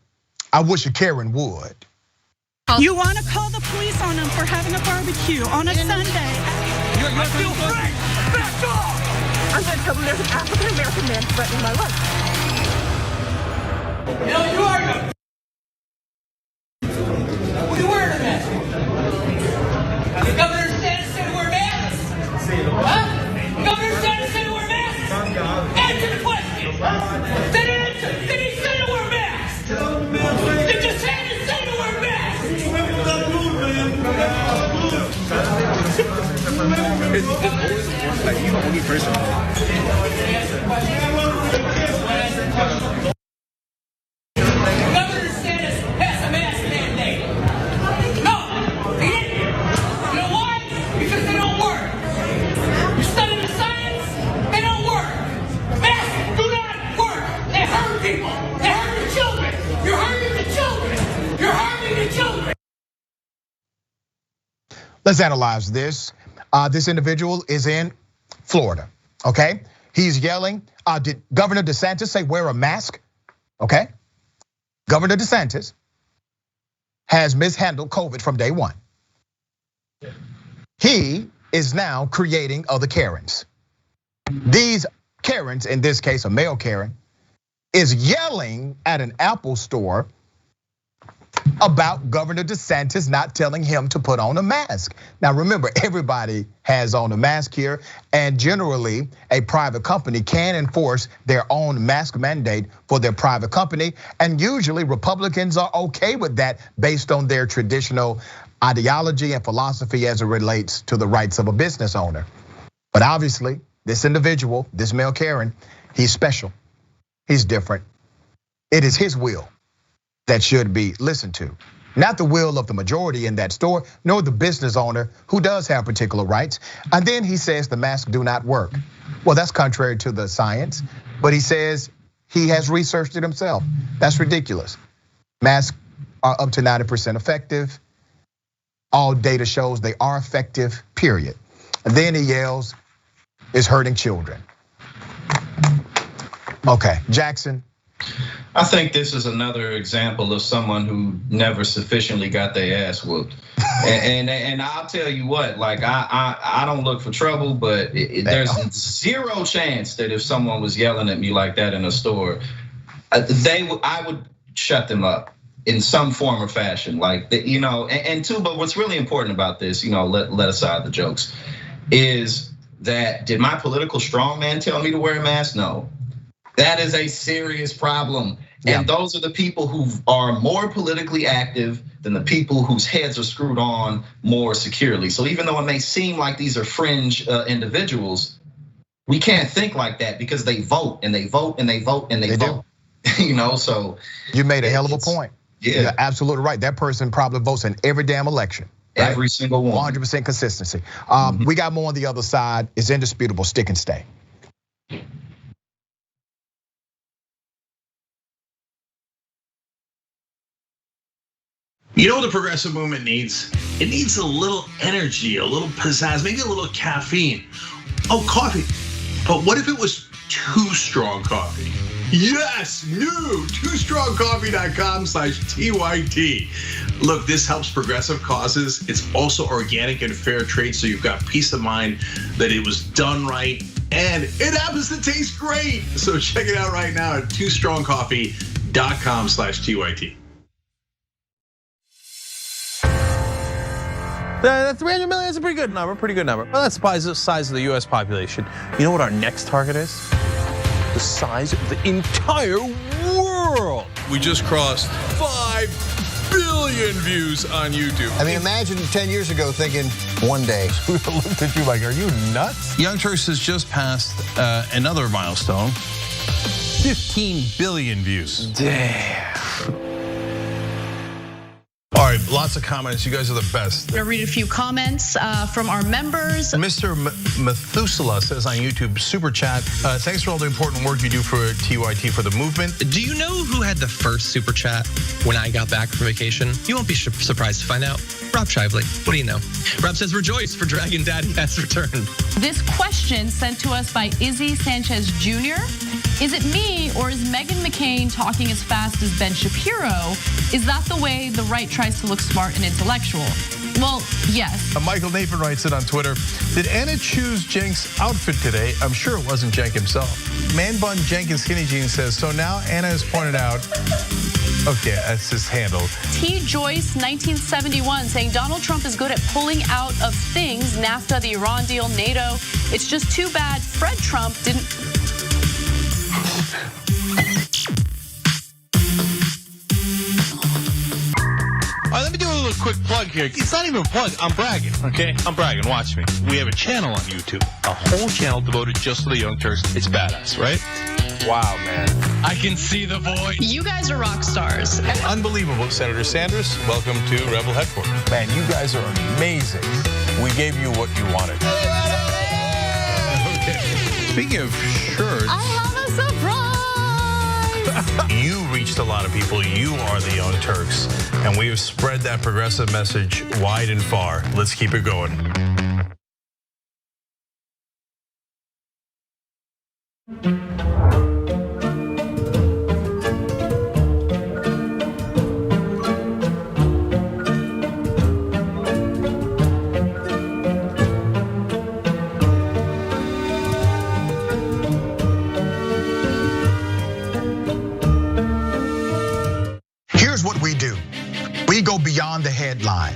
I wish a Karen would. You want to call the police on them for having a barbecue on a Sunday. I feel free. Back off. I'm going to tell them there's an African-American man threatening my life. You know, you are the... What are you wearing a mask? The governor said to wear masks. Huh? The governor said to wear masks. Answer the question. Then answer. Did he say to wear masks? Did you say to wear masks? It's always like you the only person. Governor Sanders has a mask mandate. No, he didn't. You know why? Because they don't work. You study the science, they don't work. Masks do not work. They hurt people. They hurt the children. You're hurting the children. You're harming the children. Let's analyze this. This individual is in Florida, okay? He's yelling, did Governor DeSantis say wear a mask? Okay, Governor DeSantis has mishandled COVID from day one. He is now creating other Karens. These Karens, in this case a male Karen, is yelling at an Apple store about Governor DeSantis not telling him to put on a mask. Now remember, everybody has on a mask here, and generally a private company can enforce their own mask mandate for their private company, and usually Republicans are okay with that based on their traditional ideology and philosophy as it relates to the rights of a business owner. But obviously, this individual, this male Karen, he's special, he's different. It is his will that should be listened to. Not the will of the majority in that store, nor the business owner who does have particular rights. And then he says the masks do not work. Well, that's contrary to the science, but he says he has researched it himself. That's ridiculous. Masks are up to 90% effective. All data shows they are effective, period. And then he yells, it's hurting children. Okay, Jackson. I think this is another example of someone who never sufficiently got their ass whooped. And I'll tell you what, like I don't look for trouble, but there's zero chance that if someone was yelling at me like that in a store, I would shut them up in some form or fashion. Like, you know, and two, but what's really important about this, you know, let aside the jokes, is that did my political strongman tell me to wear a mask? No. That is a serious problem. And those are the people who are more politically active than the people whose heads are screwed on more securely. So even though it may seem like these are fringe individuals, we can't think like that because they vote and they vote and they vote and they vote. You know, so. You made a hell of a point. Yeah. You're absolutely right. That person probably votes in every damn election. Right? Every single one. 100% consistency. We got more on the other side. It's indisputable, stick and stay. You know what the progressive movement needs? It needs a little energy, a little pizzazz, maybe a little caffeine. Oh, coffee. But what if it was Too Strong Coffee? Yes, new, toostrongcoffee.com/TYT. Look, this helps progressive causes. It's also organic and fair trade, so you've got peace of mind that it was done right, and it happens to taste great. So check it out right now at toostrongcoffee.com/TYT. That 300 million is a pretty good number, Well, that's the size of the US population. You know what our next target is? The size of the entire world. We just crossed 5 billion views on YouTube. I mean, imagine 10 years ago thinking one day. We looked at you like, are you nuts? Young Turks has just passed another milestone. 15 billion views. Damn. All right, lots of comments. You guys are the best. I'm gonna read a few comments from our members. Mr. Methuselah says on YouTube, super chat, thanks for all the important work you do for TYT for the movement. Do you know who had the first super chat when I got back from vacation? You won't be surprised to find out. Rob Shively. What do you know? Rob says, rejoice for Dragon Daddy has returned. This question sent to us by Izzy Sanchez Jr. Is it me, or is Meghan McCain talking as fast as Ben Shapiro? Is that the way the right tries to look smart and intellectual? Well, yes. Michael Nathan writes it on Twitter. Did Anna choose Cenk's outfit today? I'm sure it wasn't Cenk himself. Man Bun Jenkins Skinny Jeans says, so now Anna has pointed out, okay, that's his handle. T. Joyce, 1971, saying Donald Trump is good at pulling out of things, NAFTA, the Iran deal, NATO. It's just too bad Fred Trump didn't. All right, let me do a little quick plug here. It's not even a plug, I'm bragging, okay? I'm bragging, watch me. We have a channel on YouTube, a whole channel devoted just to the Young Turks. It's badass, right? Wow, man. I can see the void. You guys are rock stars. Unbelievable. Senator Sanders, welcome to Rebel Headquarters. Man, you guys are amazing. We gave you what you wanted. Okay. Speaking of shirts. I have a surprise. You reached a lot of people. You are the Young Turks. And we have spread that progressive message wide and far. Let's keep it going. Here's what we do. We go beyond the headline.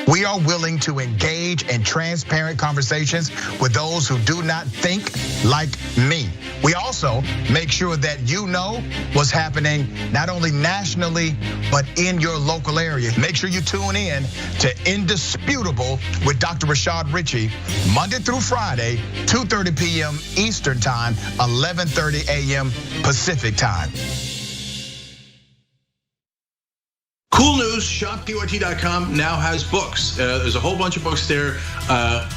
We are willing to engage in transparent conversations with those who do not think like me. We also make sure that you know what's happening not only nationally, but in your local area. Make sure you tune in to Indisputable with Dr. Rashad Ritchie, Monday through Friday, 2:30 p.m. Eastern Time, 11:30 a.m. Pacific Time. Cool news, shopdyt.com now has books. There's a whole bunch of books there.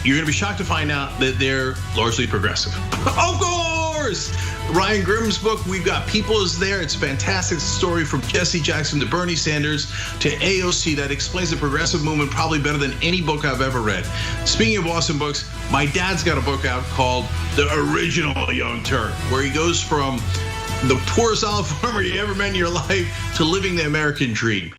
You're gonna be shocked to find out that they're largely progressive. Of course! Ryan Grimm's book, We've Got People, is there. It's a fantastic story from Jesse Jackson to Bernie Sanders to AOC that explains the progressive movement probably better than any book I've ever read. Speaking of awesome books, my dad's got a book out called The Original Young Turk, where he goes from the poorest olive farmer you ever met in your life to living the American dream.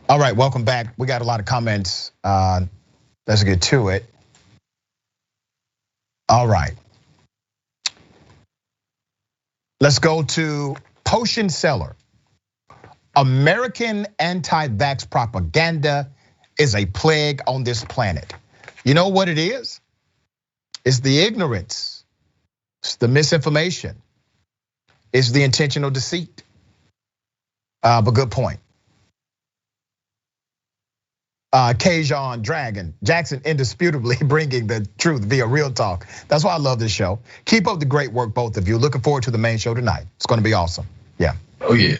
All right, welcome back. We got a lot of comments. Let's get to it. All right. Let's go to Potion Seller. American anti-vax propaganda is a plague on this planet. You know what it is? It's the ignorance. It's the misinformation. It's the intentional deceit. But good point. Kajon Dragon, Jackson indisputably bringing the truth via Real Talk. That's why I love this show. Keep up the great work, both of you. Looking forward to the main show tonight. It's gonna be awesome. Yeah. Oh yeah,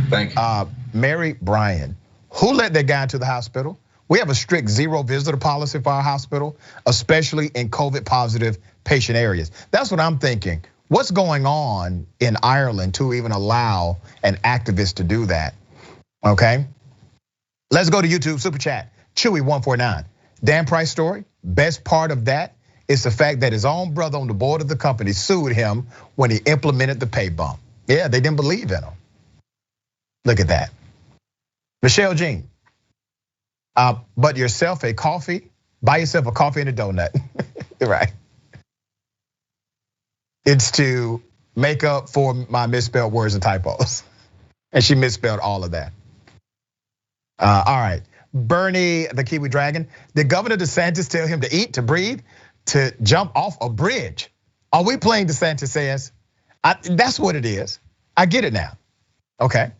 thank you. Mary Bryan, who led that guy to the hospital? We have a strict 0 visitor policy for our hospital, especially in COVID positive patient areas. That's what I'm thinking. What's going on in Ireland to even allow an activist to do that? Okay, let's go to YouTube Super Chat. Chewy149, Dan Price story. Best part of that is the fact that his own brother on the board of the company sued him when he implemented the pay bump. Yeah, they didn't believe in him. Look at that. Michelle Jean, but yourself a coffee, buy yourself a coffee and a donut. Right. It's to make up for my misspelled words and typos. And she misspelled all of that. All right. Bernie, the Kiwi Dragon. Did Governor DeSantis tell him to eat, to breathe, to jump off a bridge? Are we playing DeSantis says? That's what it is. I get it now. Okay.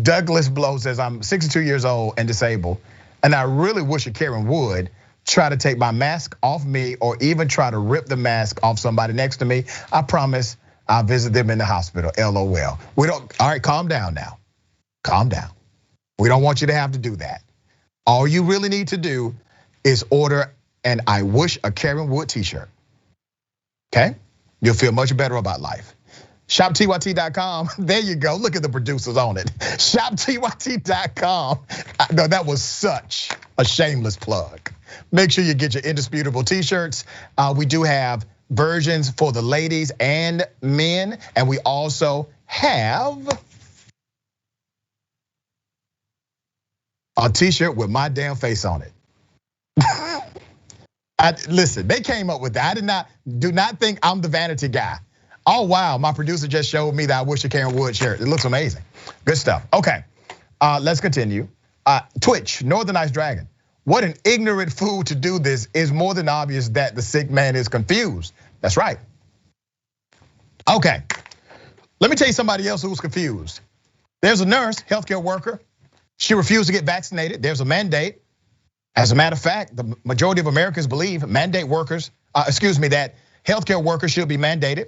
Douglas Blow says, I'm 62 years old and disabled, and I really wish a Karen would try to take my mask off me or even try to rip the mask off somebody next to me. I promise I'll visit them in the hospital, LOL. We don't, all right, calm down now. Calm down. We don't want you to have to do that. All you really need to do is order an I wish a Karen would t-shirt, okay? You'll feel much better about life. ShopTYT.com, there you go, look at the producers on it. ShopTYT.com, no, that was such a shameless plug. Make sure you get your indisputable t-shirts. We do have versions for the ladies and men, and we also have a t-shirt with my damn face on it. Listen, they came up with that. Do not think I'm the vanity guy. Oh wow, my producer just showed me that I wish a Karen would shirt. It looks amazing. Good stuff. Okay, let's continue. Twitch, Northern Ice Dragon. What an ignorant fool to do this. Is more than obvious that the sick man is confused. That's right. Okay, let me tell you somebody else who's confused. There's a nurse, healthcare worker. She refused to get vaccinated. There's a mandate. As a matter of fact, the majority of Americans believe that healthcare workers should be mandated.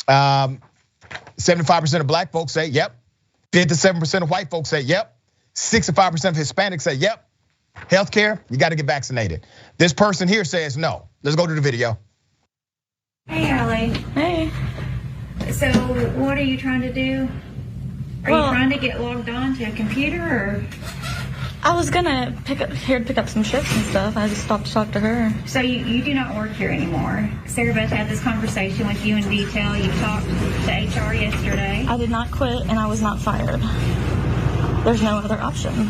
75% of black folks say yep. 57% of white folks say yep. 65% of Hispanics say yep. Healthcare, you got to get vaccinated. This person here says no. Let's go to the video. Hey, Allie. Hey. So, what are you trying to do? Are you trying to get logged on to a computer, or? I was gonna pick up some shifts and stuff. I just stopped to talk to her. So you do not work here anymore. Sarah Beth had this conversation with you in detail. You talked to HR yesterday. I did not quit, and I was not fired. There's no other option.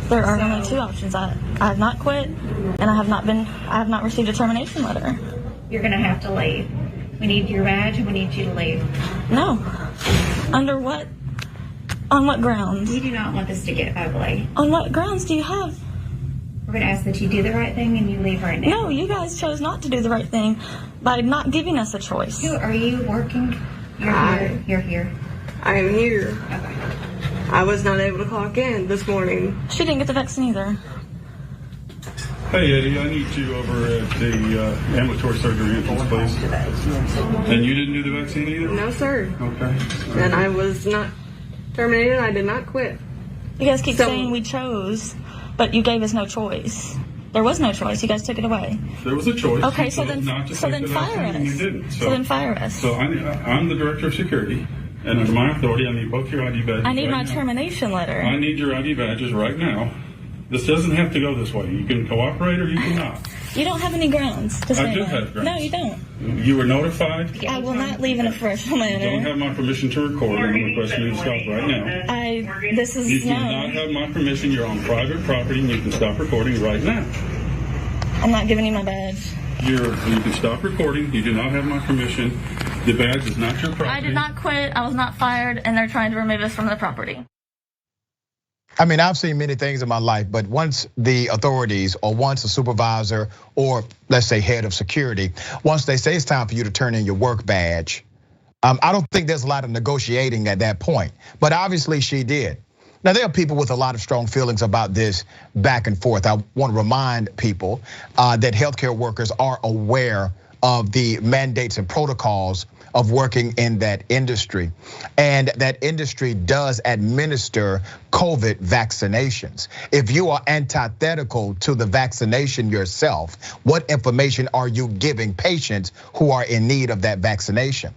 There are only two options. I have not quit, and I have not received a termination letter. You're gonna have to leave. We need your badge, and we need you to leave. No. Under what? On what grounds? We do not want this to get ugly. On what grounds do you have? We're gonna ask that you do the right thing and you leave right now. No, you guys chose not to do the right thing by not giving us a choice. Who are you working? You're here. I am here. Okay. I was not able to clock in this morning. She didn't get the vaccine either. Hey Eddie, I need you over at the ambulatory surgery entrance, please. And you didn't do the vaccine either? No, sir. Okay. And I was not terminated. I did not quit. You guys keep saying we chose, but you gave us no choice. There was no choice. You guys took it away. There was a choice. Okay, so then fire us. You didn't. So then fire us. So I'm the director of security, and under my authority, I need both your ID badges. I need my termination letter. I need your ID badges right now. This doesn't have to go this way. You can cooperate or you cannot. You don't have any grounds to say I do that. have grounds. No, you don't. You were notified. I will not leave in a professional manner. You don't have my permission to record, and I'm requesting you to stop right now. You do not have my permission. You're on private property, and you can stop recording right now. I'm not giving you my badge. You can stop recording. You do not have my permission. The badge is not your property. I did not quit. I was not fired, and they're trying to remove us from the property. I mean, I've seen many things in my life, but once the authorities or once a supervisor or let's say head of security, once they say it's time for you to turn in your work badge, I don't think there's a lot of negotiating at that point, but obviously she did. Now, there are people with a lot of strong feelings about this back and forth. I want to remind people that healthcare workers are aware of the mandates and protocols of working in that industry. And that industry does administer COVID vaccinations. If you are antithetical to the vaccination yourself, what information are you giving patients who are in need of that vaccination?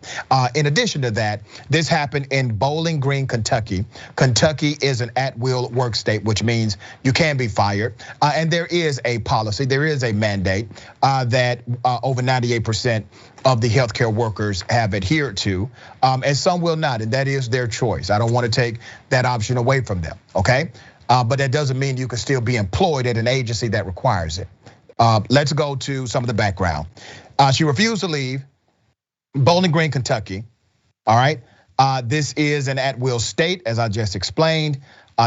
In addition to that, this happened in Bowling Green, Kentucky. Kentucky is an at-will work state, which means you can be fired. And there is a policy, there is a mandate that over 98% of the healthcare workers have adhered to, and some will not, and that is their choice. I don't want to take that option away from them, okay? But that doesn't mean you can still be employed at an agency that requires it. Let's go to some of the background. She refused to leave Bowling Green, Kentucky, all right? This is an at-will state, as I just explained.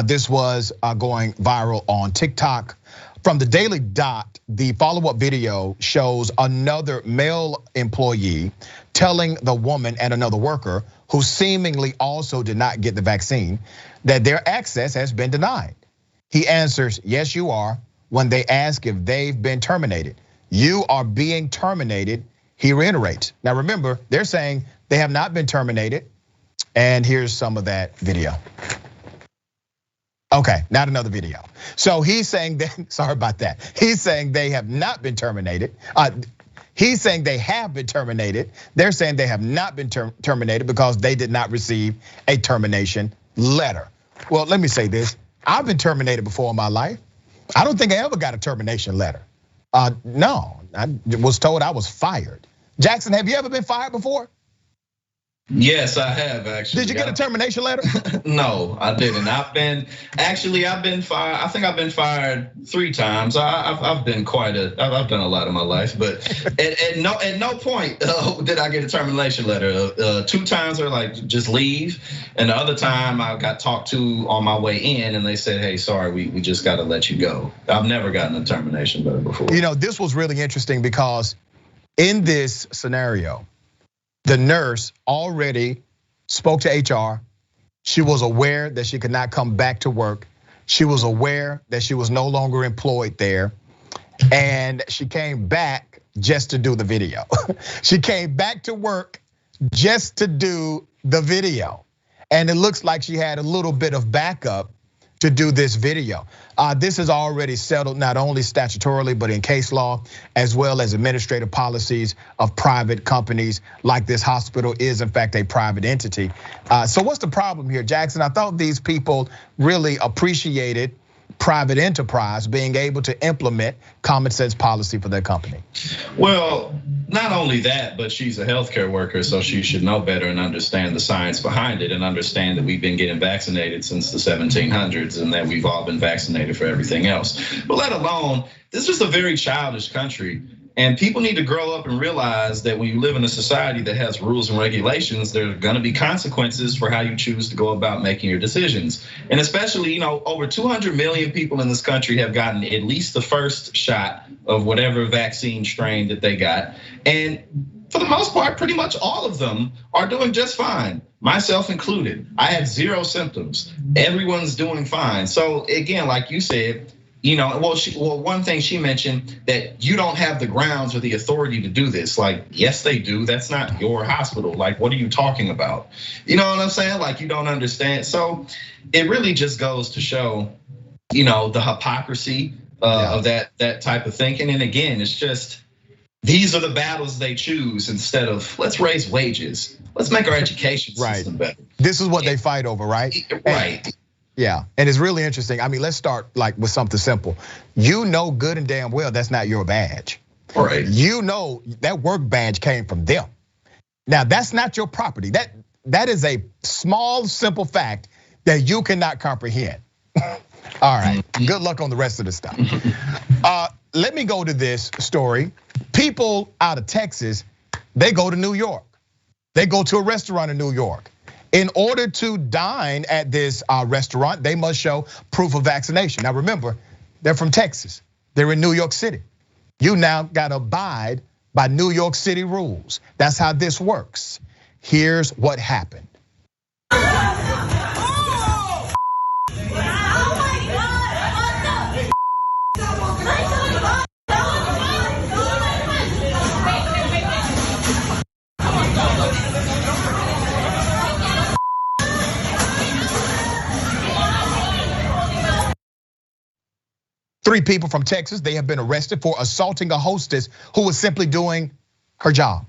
This was going viral on TikTok. From the Daily Dot, the follow-up video shows another male employee telling the woman and another worker who seemingly also did not get the vaccine, that their access has been denied. He answers, yes, you are, when they ask if they've been terminated. You are being terminated, he reiterates. Now remember, they're saying they have not been terminated. And here's some of that video. Okay, not another video. So he's saying that, sorry about that. He's saying they have not been terminated. He's saying they have been terminated. They're saying they have not been terminated because they did not receive a termination letter. Well, let me say this. I've been terminated before in my life. I don't think I ever got a termination letter. No, I was told I was fired. Jackson, have you ever been fired before? Yes, I have actually. Did you get a termination letter? No, I didn't. I've been fired. I think I've been fired 3 times. I've been I've done a lot in my life, but at no point did I get a termination letter. 2 times they're like, just leave. And the other time I got talked to on my way in and they said, hey, sorry, we just gotta let you go. I've never gotten a termination letter before. You know, this was really interesting because in this scenario, the nurse already spoke to HR. She was aware that she could not come back to work. She was aware that she was no longer employed there. And she came back just to do the video. She came back to work just to do the video. And it looks like she had a little bit of backup to do this video. This is already settled not only statutorily, but in case law, as well as administrative policies of private companies like this hospital is in fact a private entity. So what's the problem here, Jackson? I thought these people really appreciated private enterprise being able to implement common sense policy for their company. Well, not only that, but she's a healthcare worker, so she should know better and understand the science behind it and understand that we've been getting vaccinated since the 1700s and that we've all been vaccinated for everything else. But let alone, this was a very childish country. And people need to grow up and realize that when you live in a society that has rules and regulations, there are gonna be consequences for how you choose to go about making your decisions. And especially, over 200 million people in this country have gotten at least the first shot of whatever vaccine strain that they got. And for the most part, pretty much all of them are doing just fine, myself included. I had 0 symptoms. Everyone's doing fine. So again, like you said, one thing she mentioned that you don't have the grounds or the authority to do this. Like, yes, they do. That's not your hospital. Like, what are you talking about? You know what I'm saying? Like, you don't understand. So it really just goes to show, the hypocrisy of that type of thinking. And again, it's just, these are the battles they choose instead of let's raise wages. Let's make our education system better. This is what they fight over, right? Right. Yeah, and it's really interesting. I mean, let's start like with something simple. You know good and damn well that's not your badge. Right. You know that work badge came from them. Now that's not your property. That is a small, simple fact that you cannot comprehend. All right, good luck on the rest of the stuff. Let me go to this story. People out of Texas, they go to New York. They go to a restaurant in New York. In order to dine at this restaurant, they must show proof of vaccination. Now remember, they're from Texas. They're in New York City. You now gotta abide by New York City rules. That's how this works. Here's what happened. Three people from Texas, they have been arrested for assaulting a hostess who was simply doing her job.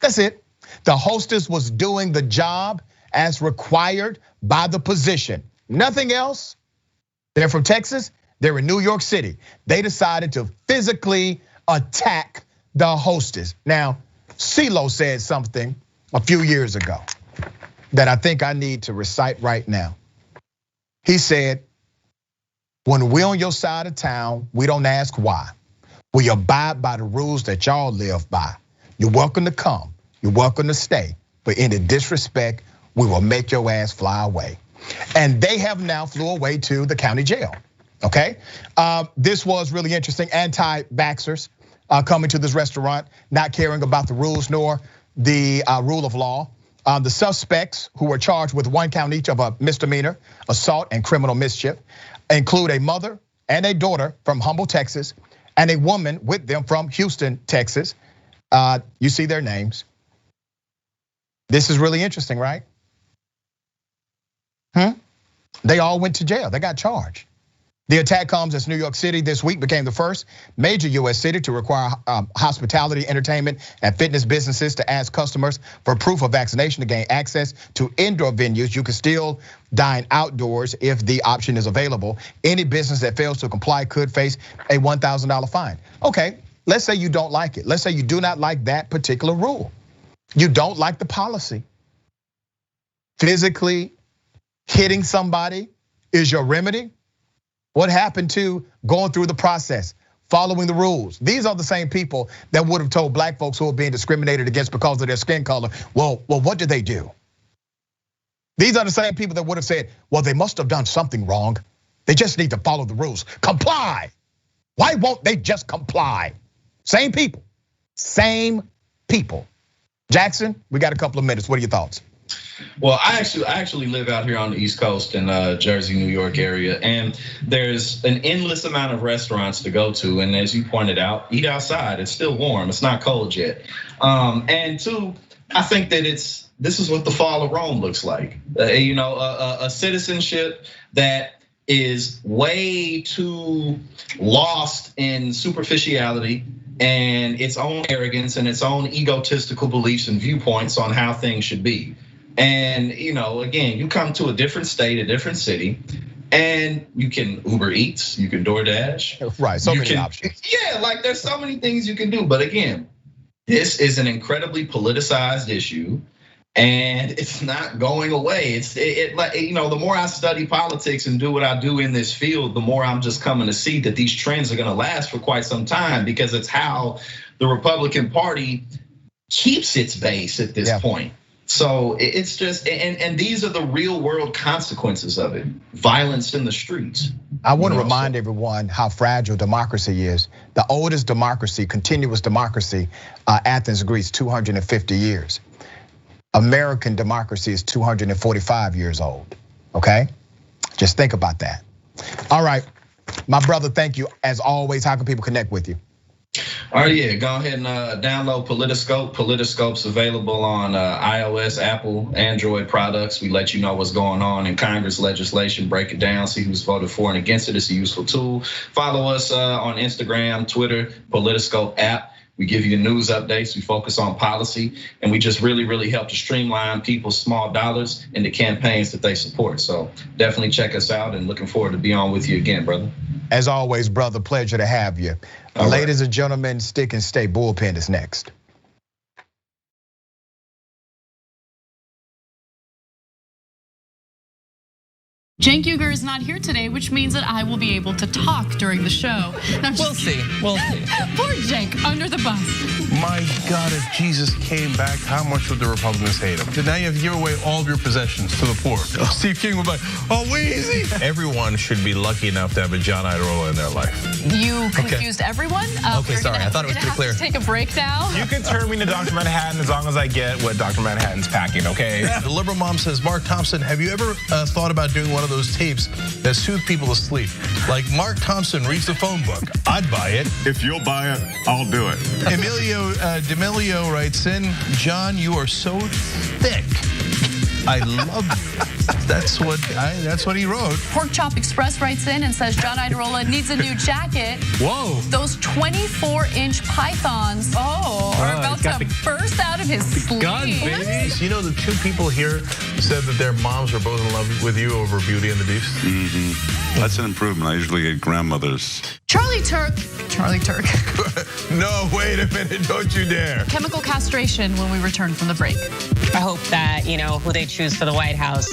That's it. The hostess was doing the job as required by the position. Nothing else. They're from Texas, they're in New York City. They decided to physically attack the hostess. Now, CeeLo said something a few years ago that I think I need to recite right now. He said, when we're on your side of town, we don't ask why. We abide by the rules that y'all live by. You're welcome to come, you're welcome to stay, but any disrespect, we will make your ass fly away. And they have now flew away to the county jail, okay? This was really interesting, anti-vaxxers coming to this restaurant, not caring about the rules nor the rule of law. The suspects who were charged with 1 count each of a misdemeanor, assault, and criminal mischief include a mother and a daughter from Humble, Texas, and a woman with them from Houston, Texas. You see their names. This is really interesting, right? They all went to jail. They got charged. The attack comes as New York City this week became the first major US city to require hospitality, entertainment, and fitness businesses to ask customers for proof of vaccination to gain access to indoor venues. You can still dine outdoors if the option is available. Any business that fails to comply could face a $1,000 fine. Okay, let's say you don't like it. Let's say you do not like that particular rule. You don't like the policy. Physically hitting somebody is your remedy. What happened to going through the process, following the rules? These are the same people that would have told black folks who are being discriminated against because of their skin color, well, what did they do? These are the same people that would have said, well, they must have done something wrong. They just need to follow the rules. Comply. Why won't they just comply? Same people, same people. Jackson, we got a couple of minutes. What are your thoughts? Well, I actually live out here on the East Coast in Jersey, New York area, and there's an endless amount of restaurants to go to. And as you pointed out, eat outside. It's still warm. It's not cold yet. And two, I think that this is what the fall of Rome looks like. A citizenship that is way too lost in superficiality and its own arrogance and its own egotistical beliefs and viewpoints on how things should be. And again, you come to a different state, a different city, and you can Uber Eats, you can DoorDash. Right, so many options. Yeah, like there's so many things you can do. But again, this is an incredibly politicized issue, and it's not going away. The more I study politics and do what I do in this field, the more I'm just coming to see that these trends are gonna last for quite some time, because it's how the Republican Party keeps its base at this point. So it's just, and these are the real world consequences of it. Violence in the streets. I want to remind everyone how fragile democracy is. The oldest democracy, continuous democracy, Athens, Greece, 250 years. American democracy is 245 years old, okay? Just think about that. All right, my brother, thank you. As always, how can people connect with you? All right, yeah, go ahead and download Politiscope. Politiscope's available on iOS, Apple, Android products. We let you know what's going on in Congress legislation, break it down, see who's voted for and against it. It's a useful tool. Follow us on Instagram, Twitter, Politiscope app. We give you news updates, we focus on policy, and we just really help to streamline people's small dollars into campaigns that they support. So definitely check us out, and looking forward to be on with you again, brother. As always, brother, pleasure to have you. Ladies and gentlemen, stick and stay. Bullpen is next. Cenk Uygur is not here today, which means that I will be able to talk during the show. We'll see. Poor Cenk, under the bus. My God, if Jesus came back, how much would the Republicans hate him? So now you have to give away all of your possessions to the poor. Steve King would be like, oh, Weezy. Everyone should be lucky enough to have a John Iadarola in their life. You confused everyone? Okay, sorry, I thought it was pretty clear. Take a break now. You can turn me into Dr. Manhattan as long as I get what Dr. Manhattan's packing, okay? The liberal mom says, Mark Thompson, have you ever thought about doing one of those tapes that soothe people to sleep? Like Mark Thompson reads the phone book. I'd buy it. If you'll buy it, I'll do it. Emilio D'Amelio writes in, John, you are so thick. I love you. That's what he wrote. Pork Chop Express writes in and says John Iadarola needs a new jacket. Whoa. Those 24-inch pythons are about to burst out of his sleeve. Gun, baby. You know, the two people here said that their moms were both in love with you over Beauty and the Beast. That's an improvement. I usually get grandmothers. Charlie Turk. No, wait a minute, don't you dare. Chemical castration when we return from the break. I hope that, who they choose for the White House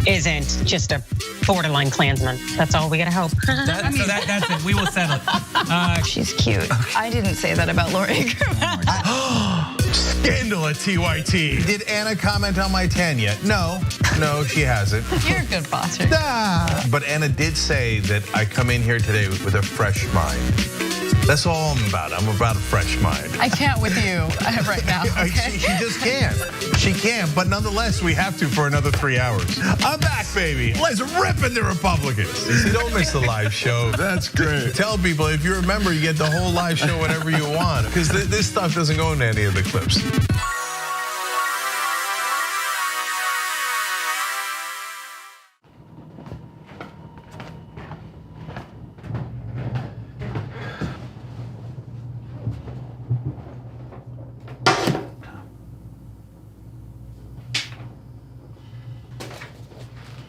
isn't just a borderline Klansman. That's all we gotta hope. That's it, we will settle it. She's cute. I didn't say that about Laura Ingraham. Scandal at TYT. Did Anna comment on my tan yet? No, she hasn't. You're a good bosser. But Anna did say that I come in here today with a fresh mind. That's all I'm about. I'm about a fresh mind. I can't with you right now. Okay? She just can't. She can't, but nonetheless, we have to for another 3 hours. I'm back, baby. Let's rip into Republicans. See, don't miss the live show. That's great. Tell people, if you're a member, you get the whole live show whenever you want, because this stuff doesn't go into any of the clips.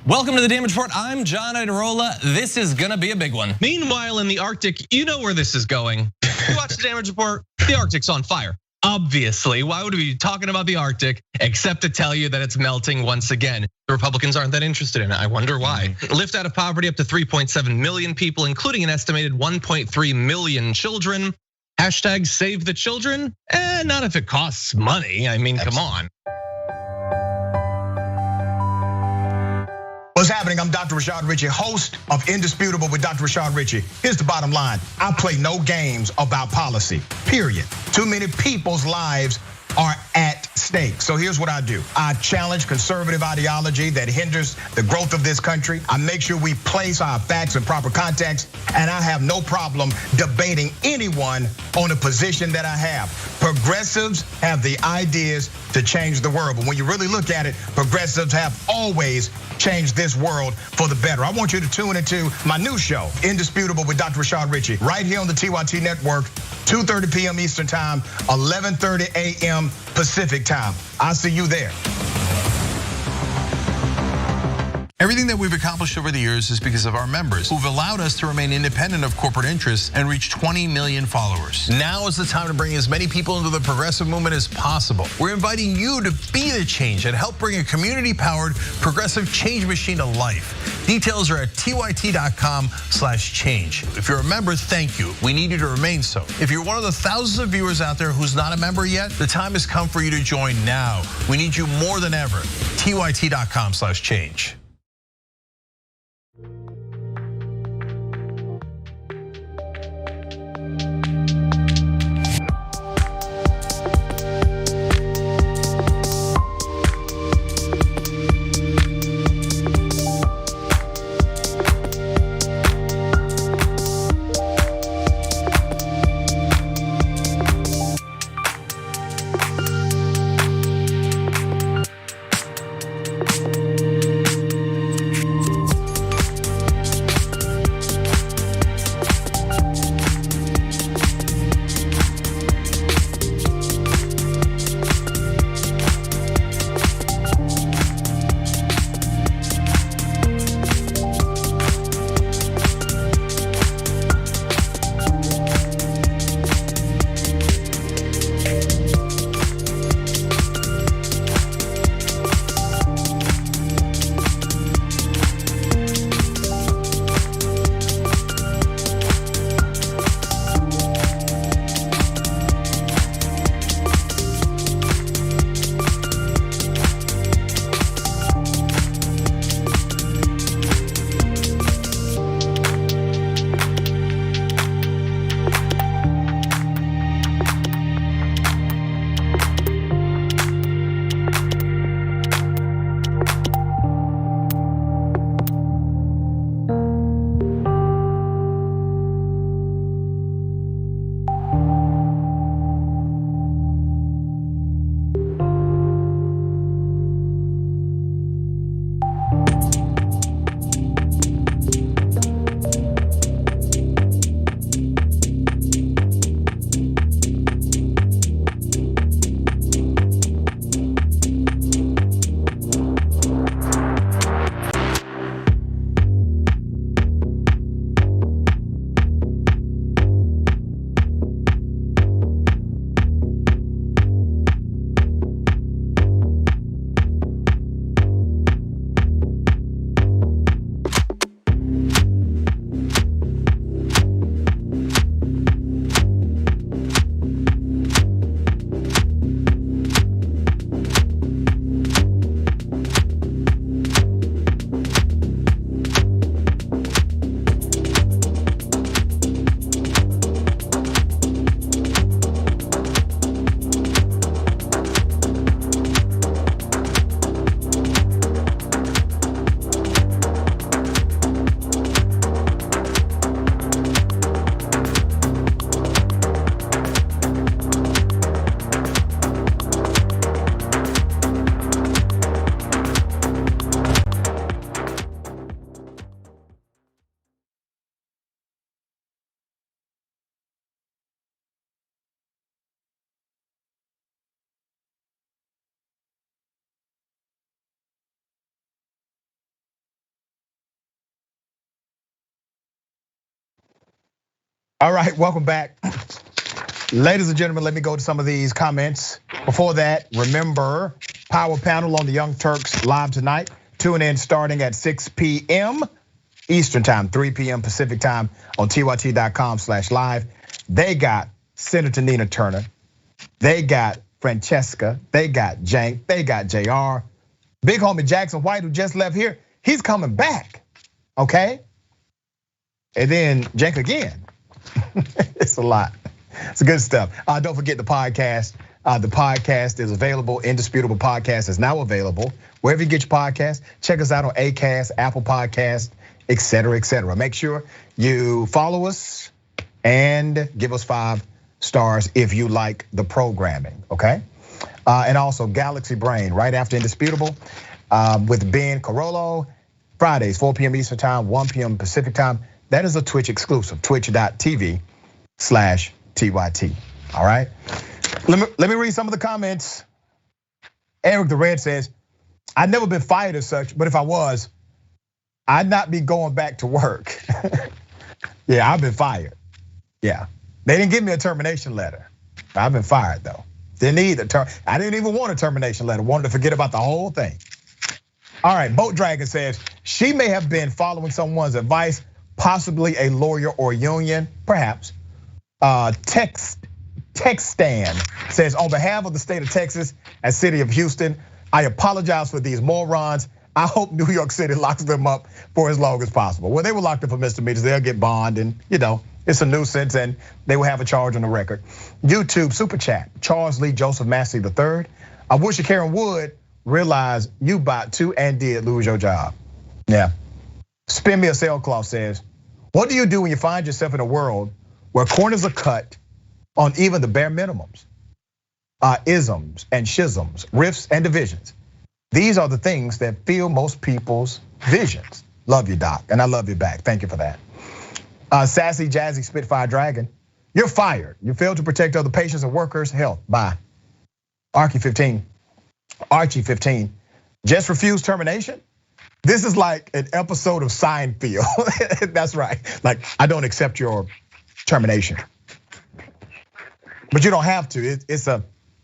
Welcome to the Damage Report. I'm John Idarola. This is gonna be a big one. Meanwhile, in the Arctic, you know where this is going. You watch the Damage Report, the Arctic's on fire. Obviously, why would we be talking about the Arctic except to tell you that it's melting once again? The Republicans aren't that interested in it. I wonder why. Lift out of poverty up to 3.7 million people, including an estimated 1.3 million children. Hashtag save the children? Not if it costs money. I mean, come on. What's happening? I'm Dr. Rashad Richey, host of Indisputable with Dr. Rashad Richey. Here's the bottom line. I play no games about policy, period. Too many people's lives are at stake. So here's what I do. I challenge conservative ideology that hinders the growth of this country. I make sure we place our facts in proper context, and I have no problem debating anyone on a position that I have. Progressives have the ideas to change the world, but when you really look at it, progressives have always changed this world for the better. I want you to tune into my new show, Indisputable with Dr. Rashad Richey, right here on the TYT Network, 2:30 p.m. Eastern Time, 11:30 a.m. Pacific Time. I'll see you there. Everything that we've accomplished over the years is because of our members who've allowed us to remain independent of corporate interests and reach 20 million followers. Now is the time to bring as many people into the progressive movement as possible. We're inviting you to be the change and help bring a community-powered progressive change machine to life. Details are at tyt.com/change. If you're a member, thank you. We need you to remain so. If you're one of the thousands of viewers out there who's not a member yet, the time has come for you to join now. We need you more than ever. tyt.com/change. All right, welcome back. Ladies and gentlemen, let me go to some of these comments. Before that, remember, Power Panel on the Young Turks live tonight. Tune in starting at 6 p.m. Eastern time, 3 p.m. Pacific time on tyt.com/live. They got Senator Nina Turner. They got Francesca. They got Jank. They got JR. Big homie Jackson White, who just left here, he's coming back, okay? And then Jank again. It's a lot. It's good stuff. Don't forget the podcast. The podcast is available. Indisputable Podcast is now available. Wherever you get your podcast, check us out on Acast, Apple Podcast, et cetera, et cetera. Make sure you follow us and give us 5 stars if you like the programming, okay? And also Galaxy Brain right after Indisputable with Ben Carollo. Fridays, 4 p.m. Eastern time, 1 p.m. Pacific time. That is a Twitch exclusive, twitch.tv/TYT, all right? Let me read some of the comments. Eric the Red says, I've never been fired as such, but if I was, I'd not be going back to work. Yeah, I've been fired. Yeah, they didn't give me a termination letter. I've been fired though. Didn't need I didn't even want a termination letter. Wanted to forget about the whole thing. All right, Boat Dragon says, she may have been following someone's advice, possibly a lawyer or union, perhaps. Textan says, on behalf of the state of Texas and city of Houston, I apologize for these morons. I hope New York City locks them up for as long as possible. Well, they were locked up for misdemeanors. They'll get bond and it's a nuisance and they will have a charge on the record. YouTube super chat, Charles Lee Joseph Massey III. I wish you Karen Wood realized you bought 2 and did lose your job. Yeah. Spin Me a Sailcloth says, what do you do when you find yourself in a world where corners are cut on even the bare minimums? Isms and schisms, rifts and divisions. These are the things that fill most people's visions. Love you, Doc, and I love you back. Thank you for that. Sassy Jazzy Spitfire Dragon, you're fired. You failed to protect other patients and workers' health. Bye. Archie 15, just refuse termination? This is like an episode of Seinfeld. That's right. Like, I don't accept your termination. But you don't have to. It's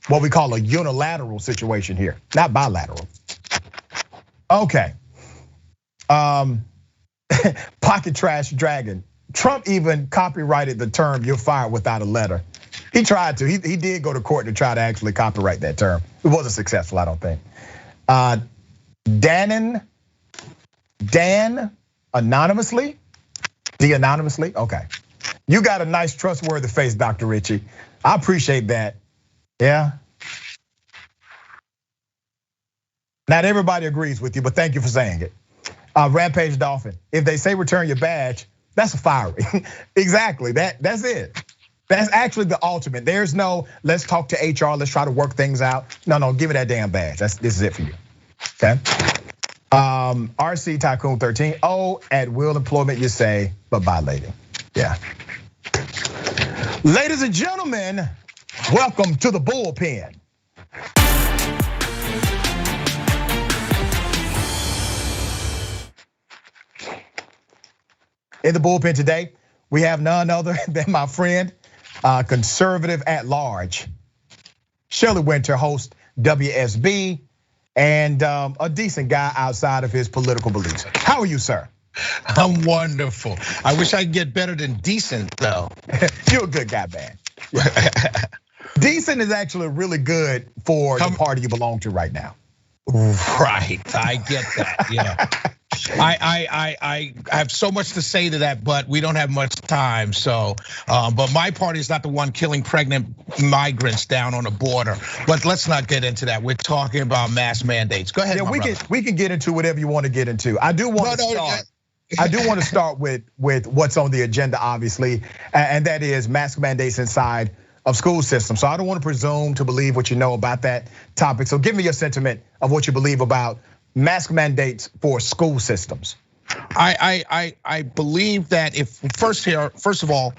what we call a unilateral situation here, not bilateral. Okay. Pocket Trash Dragon. Trump even copyrighted the term "you're fired" without a letter. He tried to. He did go to court to try to actually copyright that term. It wasn't successful, I don't think. Dan anonymously, okay. You got a nice, trustworthy face, Dr. Richie. I appreciate that. Yeah. Not everybody agrees with you, but thank you for saying it. Rampage Dolphin, if they say return your badge, that's a firing. Exactly, that's it. That's actually the ultimate. There's no, let's talk to HR, let's try to work things out. No, give me that damn badge. This is it for you, okay? RC Tycoon 13, at will employment you say, but bye lady, yeah. Ladies and gentlemen, welcome to the bullpen. In the bullpen today, we have none other than my friend, conservative at large, Shelley Wynter, host WSB, and a decent guy outside of his political beliefs. How are you, sir? I'm wonderful. I wish I could get better than decent, though. You're a good guy, man. Decent is actually really good for the party you belong to right now. Right, I get that, yeah. I have so much to say to that, but we don't have much time. So, but my party is not the one killing pregnant migrants down on the border. But let's not get into that. We're talking about mass mandates. Go ahead. Yeah, we can get into whatever you want to get into. I do want to start. I do want to start with what's on the agenda, obviously, and that is mask mandates inside of school systems. So I don't want to presume to believe what you know about that topic. So give me your sentiment of what you believe about mask mandates for school systems. I believe that first of all,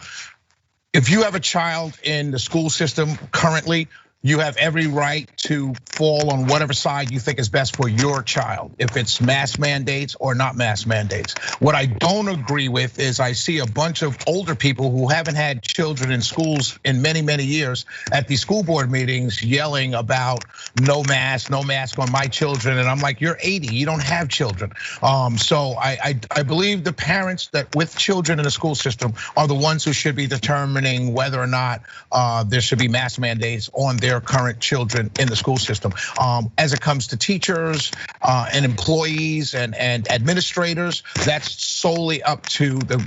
if you have a child in the school system currently, you have every right to fall on whatever side you think is best for your child, if it's mask mandates or not mask mandates. What I don't agree with is I see a bunch of older people who haven't had children in schools in many, many years at these school board meetings yelling about no mask on my children. And I'm like, you're 80, you don't have children. So I believe the parents that with children in the school system are the ones who should be determining whether or not there should be mask mandates on their current children in the school system. As it comes to teachers and employees and administrators, that's solely up to the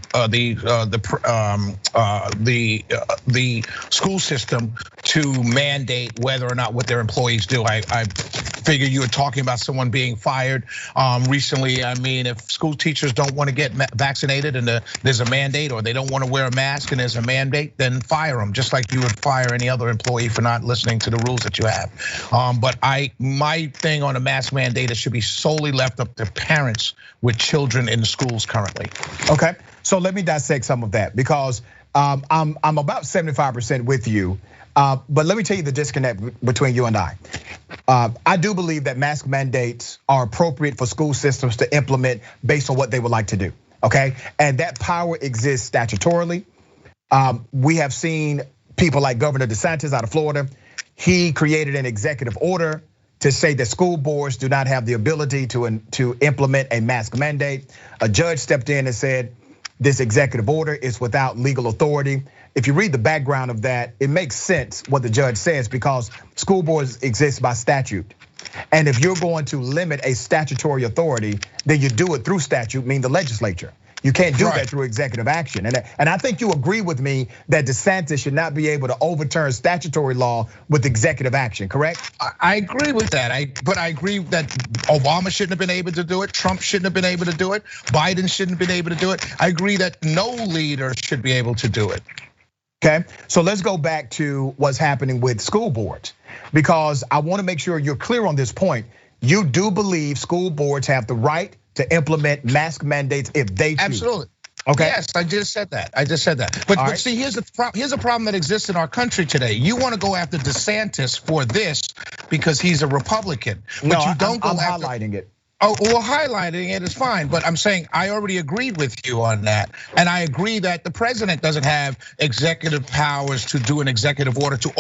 school system to mandate whether or not what their employees do. I figure you were talking about someone being fired recently. I mean, if school teachers don't want to get vaccinated and there's a mandate, or they don't want to wear a mask and there's a mandate, then fire them, just like you would fire any other employee for not listening to the rules that you have. But my thing on a mask mandate, it should be solely left up to parents with children in the schools currently. Okay, so let me dissect some of that, because I'm about 75% with you. But let me tell you the disconnect between you and I. I do believe that mask mandates are appropriate for school systems to implement based on what they would like to do, okay? And that power exists statutorily. We have seen people like Governor DeSantis out of Florida. He created an executive order to say that school boards do not have the ability to implement a mask mandate. A judge stepped in and said, this executive order is without legal authority. If you read the background of that, it makes sense what the judge says, because school boards exist by statute. And if you're going to limit a statutory authority, then you do it through statute, meaning the legislature. You can't do that through executive action. And I think you agree with me that DeSantis should not be able to overturn statutory law with executive action, correct? I agree with that. But I agree that Obama shouldn't have been able to do it. Trump shouldn't have been able to do it. Biden shouldn't have been able to do it. I agree that no leader should be able to do it. Okay, so let's go back to what's happening with school boards, because I want to make sure you're clear on this point. You do believe school boards have the right to implement mask mandates if they choose. Absolutely. Okay. Yes, I just said that. But see, here's a problem that exists in our country today. You want to go after DeSantis for this because he's a Republican, but you don't go after highlighting it. Oh, well, highlighting it is fine, but I'm saying I already agreed with you on that, and I agree that the president doesn't have executive powers to do an executive order to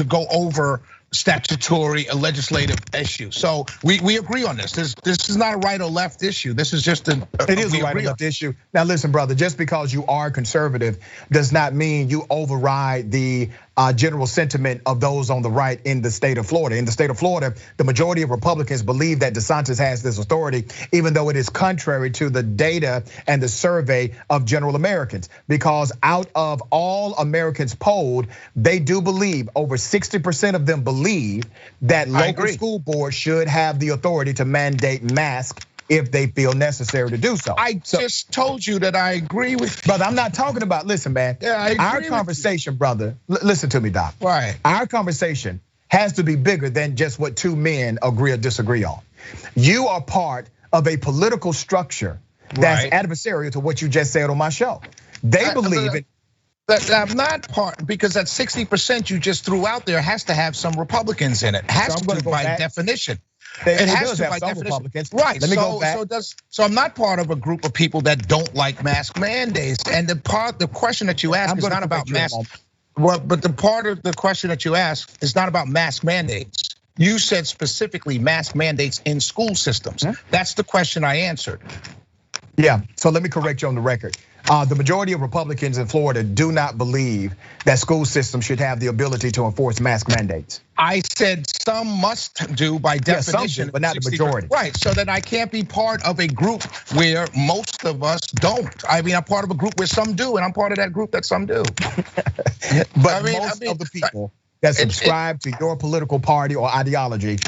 go over statutory legislative issue. So we agree on this. This is not a right or left issue. This is just it is a right or left issue. Now listen, brother, just because you are conservative does not mean you override the general sentiment of those on the right in the state of Florida. In the state of Florida, the majority of Republicans believe that DeSantis has this authority, even though it is contrary to the data and the survey of general Americans. Because out of all Americans polled, they do believe, over 60% of them believe that local school boards should have the authority to mandate masks if they feel necessary to do so. I just told you that I agree with you. Brother, I'm not talking about, listen, man. Yeah, I agree. Our conversation, brother, listen to me, Doc. Right. Our conversation has to be bigger than just what two men agree or disagree on. You are part of a political structure that's adversarial to what you just said on my show. They believe it. But I'm not part, because that 60% you just threw out there has to have some Republicans in it. Has to by definition. It has to by definition. Republicans. Right. Let me go back. So I'm not part of a group of people that don't like mask mandates. And the question that you ask is not about mask. Well, but the part of the question that you asked is not about mask mandates. You said specifically mask mandates in school systems. That's the question I answered. Yeah. So let me correct you on the record. The majority of Republicans in Florida do not believe that school systems should have the ability to enforce mask mandates. I said some must do by definition, yeah, some do, but not the majority. Right, so that I can't be part of a group where most of us don't. I mean, I'm part of a group where some do, and I'm part of that group that some do. But most of the people that subscribe to your political party or ideology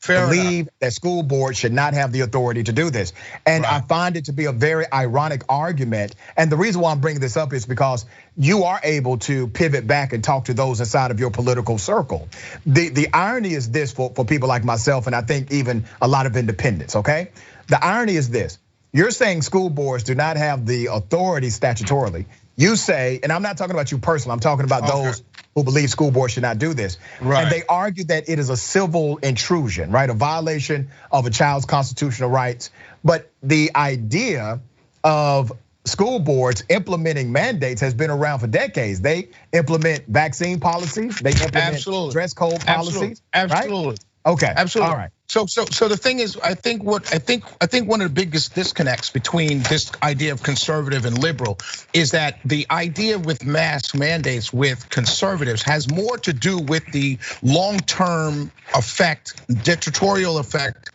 believe that school boards should not have the authority to do this. And I find it to be a very ironic argument. And the reason why I'm bringing this up is because you are able to pivot back and talk to those inside of your political circle. The irony is this for people like myself, and I think even a lot of independents, okay? The irony is this: you're saying school boards do not have the authority statutorily You say, and I'm not talking about you personally, I'm talking about those who believe school boards should not do this. Right. And they argue that it is a civil intrusion, right? A violation of a child's constitutional rights. But the idea of school boards implementing mandates has been around for decades. They implement vaccine policies, they implement dress code policies. Absolutely. Right? Okay. Absolutely. All right. So the thing is, I think one of the biggest disconnects between this idea of conservative and liberal is that the idea with mask mandates with conservatives has more to do with the long-term effect, dictatorial effect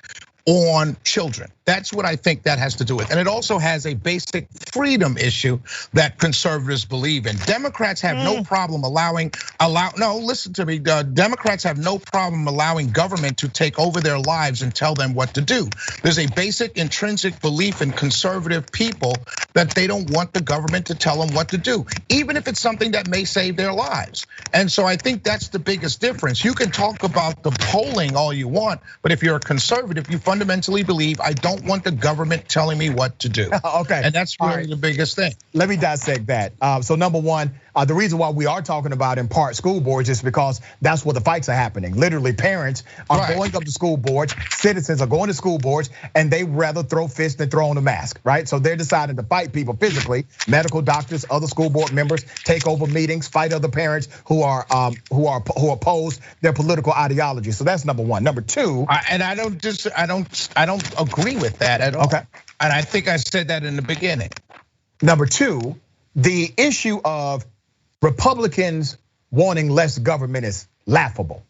on children. That's what I think that has to do with. And it also has a basic freedom issue that conservatives believe in. Democrats have no problem no, listen to me. Democrats have no problem allowing government to take over their lives and tell them what to do. There's a basic intrinsic belief in conservative people that they don't want the government to tell them what to do, even if it's something that may save their lives. And so I think that's the biggest difference. You can talk about the polling all you want, but if you're a conservative, you fundamentally believe I don't want the government telling me what to do. Okay. And that's really the biggest thing. Let me dissect that. So number one, the reason why we are talking about in part school boards is because that's where the fights are happening. Literally, parents are going up to school boards, citizens are going to school boards, and they rather throw fists than throw on a mask, right? So they're deciding to fight people physically. Medical doctors, other school board members take over meetings, fight other parents who oppose their political ideology. So that's number one. Number two, and I don't agree with that at all. Okay. And I think I said that in the beginning. Number two, the issue of Republicans wanting less government is laughable.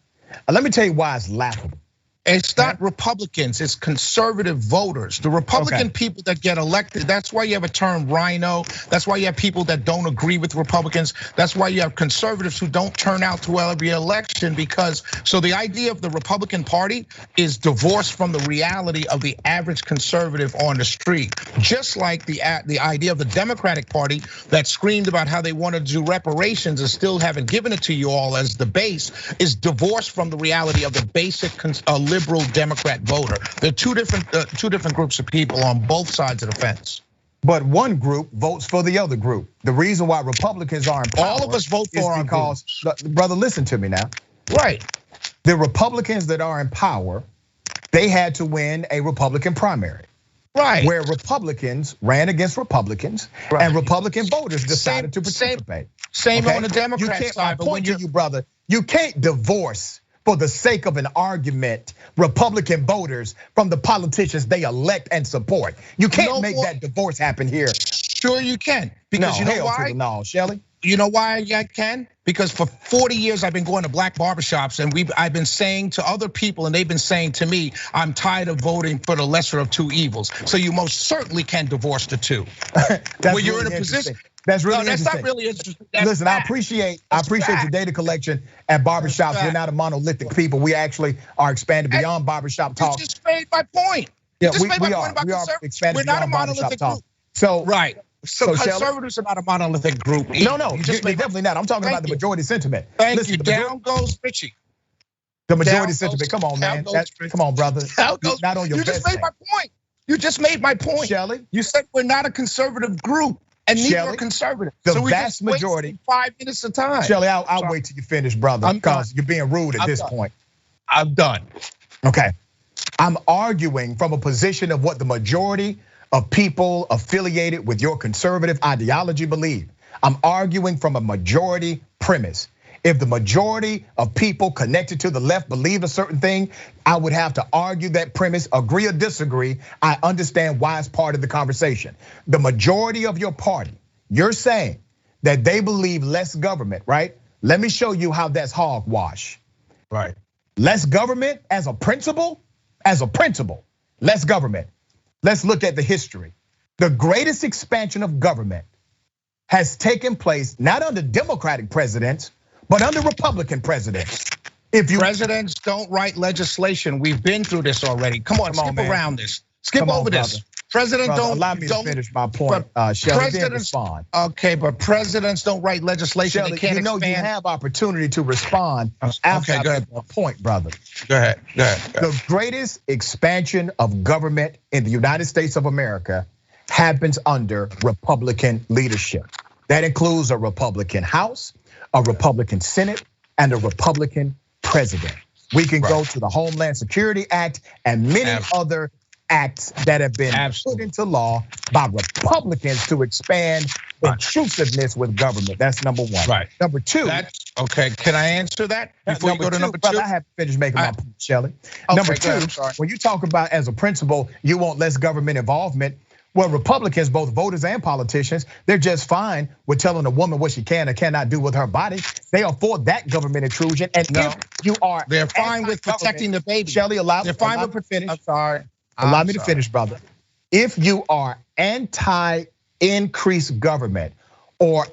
Let me tell you why it's laughable. It's not Republicans, it's conservative voters. The Republican people that get elected, that's why you have a term rhino. That's why you have people that don't agree with Republicans. That's why you have conservatives who don't turn out to every election so the idea of the Republican Party is divorced from the reality of the average conservative on the street. Just like the idea of the Democratic Party that screamed about how they wanted to do reparations and still haven't given it to you all as the base is divorced from the reality of the basic liberal Democrat voter. They're two different groups of people on both sides of the fence. But one group votes for the other group. The reason why Republicans are in power, all of us vote for our because, brother, listen to me now. Right. The Republicans that are in power, they had to win a Republican primary. Right. Where Republicans ran against Republicans, and Republican voters decided to participate. Same on the Democrat side. My point to you, brother, you can't divorce, for the sake of an argument, Republican voters from the politicians they elect and support. You can't make that divorce happen here. Sure you can, because you know why? No, Shelley. You know why I can? Because for 40 years I've been going to black barbershops and I've been saying to other people and they've been saying to me, I'm tired of voting for the lesser of two evils. So you most certainly can divorce the two. When you're in a position. That's really interesting. That's not really interesting. Listen, I appreciate your data collection at barbershops. We're not a monolithic people. We actually are expanding beyond barbershop talk. You just made my point. Yeah, we are expanding beyond barbershop talk. So So conservatives are not a monolithic group. No, you're definitely not. I'm talking about the majority sentiment. Thank you. Down goes Richie. The majority sentiment. Come on, man. Come on, brother. Not on your You just made my point. You just made my point. Shelley. You said we're not a conservative group. And neither are conservative. The vast majority. 5 minutes of time. Shelley, I'll wait till you finish, brother, because you're being rude at this point. I'm done. Okay. I'm arguing from a position of what the majority of people affiliated with your conservative ideology believe. I'm arguing from a majority premise. If the majority of people connected to the left believe a certain thing, I would have to argue that premise, agree or disagree. I understand why it's part of the conversation. The majority of your party, you're saying that they believe less government, right? Let me show you how that's hogwash. Right. Less government as a principle, less government. Let's look at the history. The greatest expansion of government has taken place not under Democratic presidents, but under Republican presidents. Presidents don't write legislation. We've been through this already. Come on, skip around this. Skip over this. Presidents don't allow me to finish my point. Shelley, then respond. Okay, but presidents don't write legislation. Shelley, they can't expand. You have opportunity to respond after I make my point, brother. Go ahead. The greatest expansion of government in the United States of America happens under Republican leadership. That includes a Republican House, a Republican Senate, and a Republican president. We can go to the Homeland Security Act and many other acts that have been put into law by Republicans to expand intrusiveness with government. That's number one. Right. Number two. Okay, can I answer that before you go to number two? Brother, I have to finish making my point, Shelley. Number two, when you talk about as a principle, you want less government involvement. Well, Republicans, both voters and politicians, they're just fine with telling a woman what she can or cannot do with her body. They are for that government intrusion. And if you are, they're fine with protecting the baby. Shelley, they're fine with finish. I'm sorry. Allow me to finish, brother. If you are anti-increased government or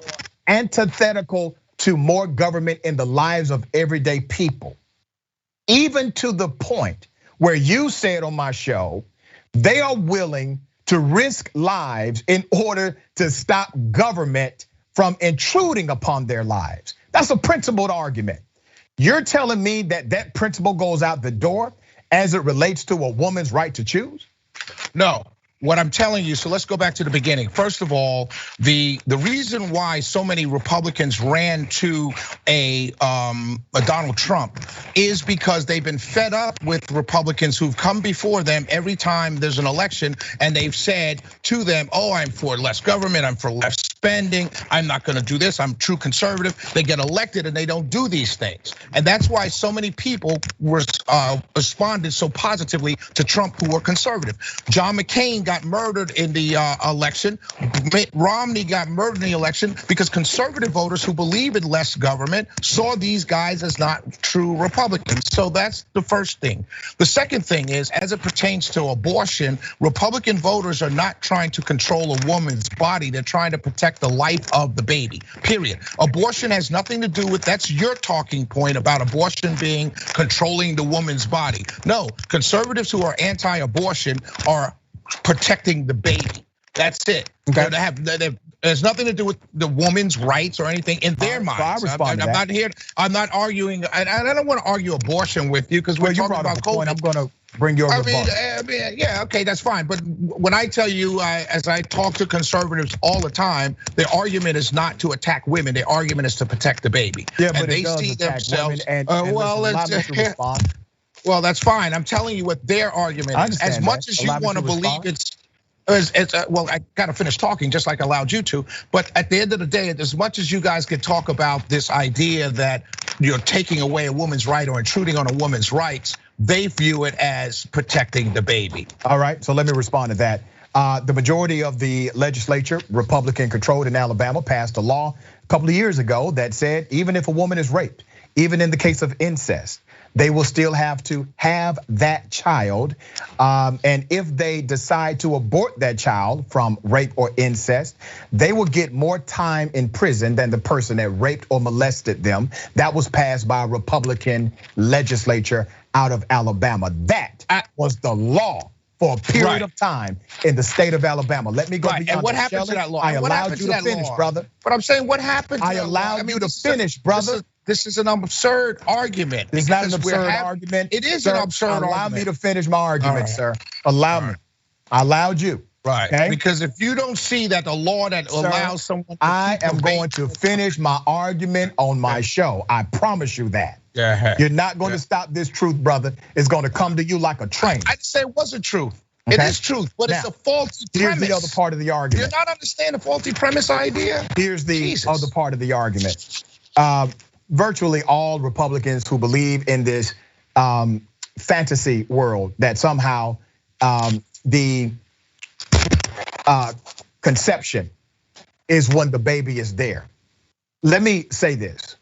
antithetical to more government in the lives of everyday people, even to the point where you said on my show, they are willing to risk lives in order to stop government from intruding upon their lives. That's a principled argument. You're telling me that that principle goes out the door as it relates to a woman's right to choose? No. What I'm telling you, so let's go back to the beginning. First of all, the reason why so many Republicans ran to a Donald Trump is because they've been fed up with Republicans who've come before them every time there's an election, and they've said to them, oh, I'm for less government, I'm for less spending, I'm not gonna do this, I'm true conservative. They get elected and they don't do these things. And that's why so many people responded so positively to Trump who were conservative. John McCain got murdered in the election. Mitt Romney got murdered in the election because conservative voters who believe in less government saw these guys as not true Republicans. So that's the first thing. The second thing is, as it pertains to abortion, Republican voters are not trying to control a woman's body. They're trying to protect the life of the baby, period. Abortion has nothing to do with, that's your talking point about abortion being controlling the woman's body. No, conservatives who are anti-abortion are protecting the baby. That's it. Okay. There's nothing to do with the woman's rights or anything in their minds. I'm not arguing, and I don't want to argue abortion with you because we're talking about COVID. I'm going to bring your rebuttal. Yeah, okay, that's fine. But when I tell you, as I talk to conservatives all the time, their argument is not to attack women. Their argument is to protect the baby. Yeah, but they see themselves. Well, that's fine. I'm telling you what their argument is. As much as you want to believe it's well, I gotta finish talking just like I allowed you to. But at the end of the day, as much as you guys can talk about this idea that you're taking away a woman's right or intruding on a woman's rights, they view it as protecting the baby. All right, so let me respond to that. The majority of the legislature, Republican controlled in Alabama, passed a law a couple of years ago that said even if a woman is raped, even in the case of incest, they will still have to have that child. And if they decide to abort that child from rape or incest, they will get more time in prison than the person that raped or molested them. That was passed by a Republican legislature out of Alabama. That was the law for a period of time in the state of Alabama. Let me go beyond. And what happened to that law? I allowed you to finish, brother. But I'm saying, what happened to that law? I allowed you to finish, brother. This is an absurd argument. It's not an absurd argument. It is an absurd argument. Allow me to finish my argument, sir. Allow me. I allowed you. Right. Okay? Because if you don't see that the law that allows someone, I am going to finish my argument on my show. I promise you that. You're not going to stop this truth, brother. It's going to come to you like a train. I didn't say it wasn't truth. It is truth, but it's a faulty premise. Here's the other part of the argument. Do you not understand the faulty premise idea? Here's the other part of the argument. Virtually all Republicans who believe in this fantasy world that somehow the conception is when the baby is there. Let me say this.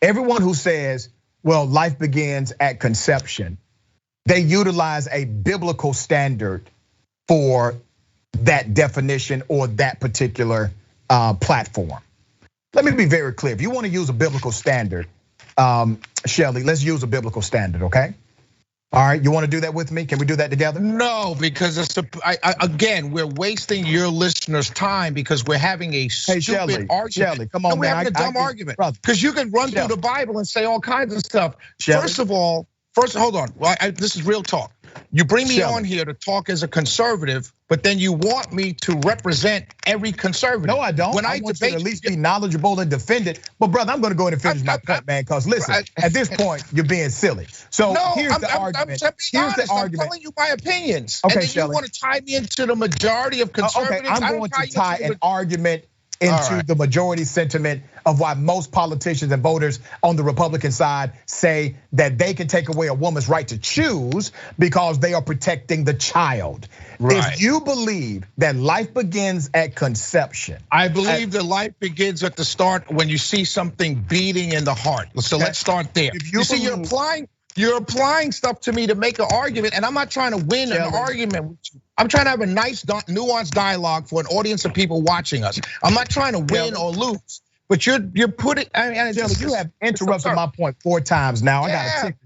Everyone who says, well, life begins at conception, they utilize a biblical standard for that definition or that particular platform. Let me be very clear. If you want to use a biblical standard, Shelley, let's use a biblical standard, okay? All right, you want to do that with me? Can we do that together? No, because it's again, we're wasting your listeners' time because we're having a stupid argument. Shelley, come on, we're having a dumb argument. Because you can run through the Bible and say all kinds of stuff. First of all, hold on. Well, this is real talk. You bring me on here to talk as a conservative, but then you want me to represent every conservative. No, I don't. When I want you to at least be knowledgeable and defend it. But brother, I'm going to go ahead and finish my point, man. Because listen, at this point, you're being silly. So here's the argument. I'm telling you my opinions. Okay, and then Shelley. you want to tie me into the majority of conservatives. Okay, I'm going to tie an argument into the majority sentiment of why most politicians and voters on the Republican side say that they can take away a woman's right to choose because they are protecting the child. If you believe that life begins at conception. I believe that life begins at the start when you see something beating in the heart. So let's start there. You see, you're applying stuff to me to make an argument, and I'm not trying to win an argument with you. I'm trying to have a nice, nuanced dialogue for an audience of people watching us. I'm not trying to win or lose, but you're putting. You have interrupted my point 4 times now. I got a ticket.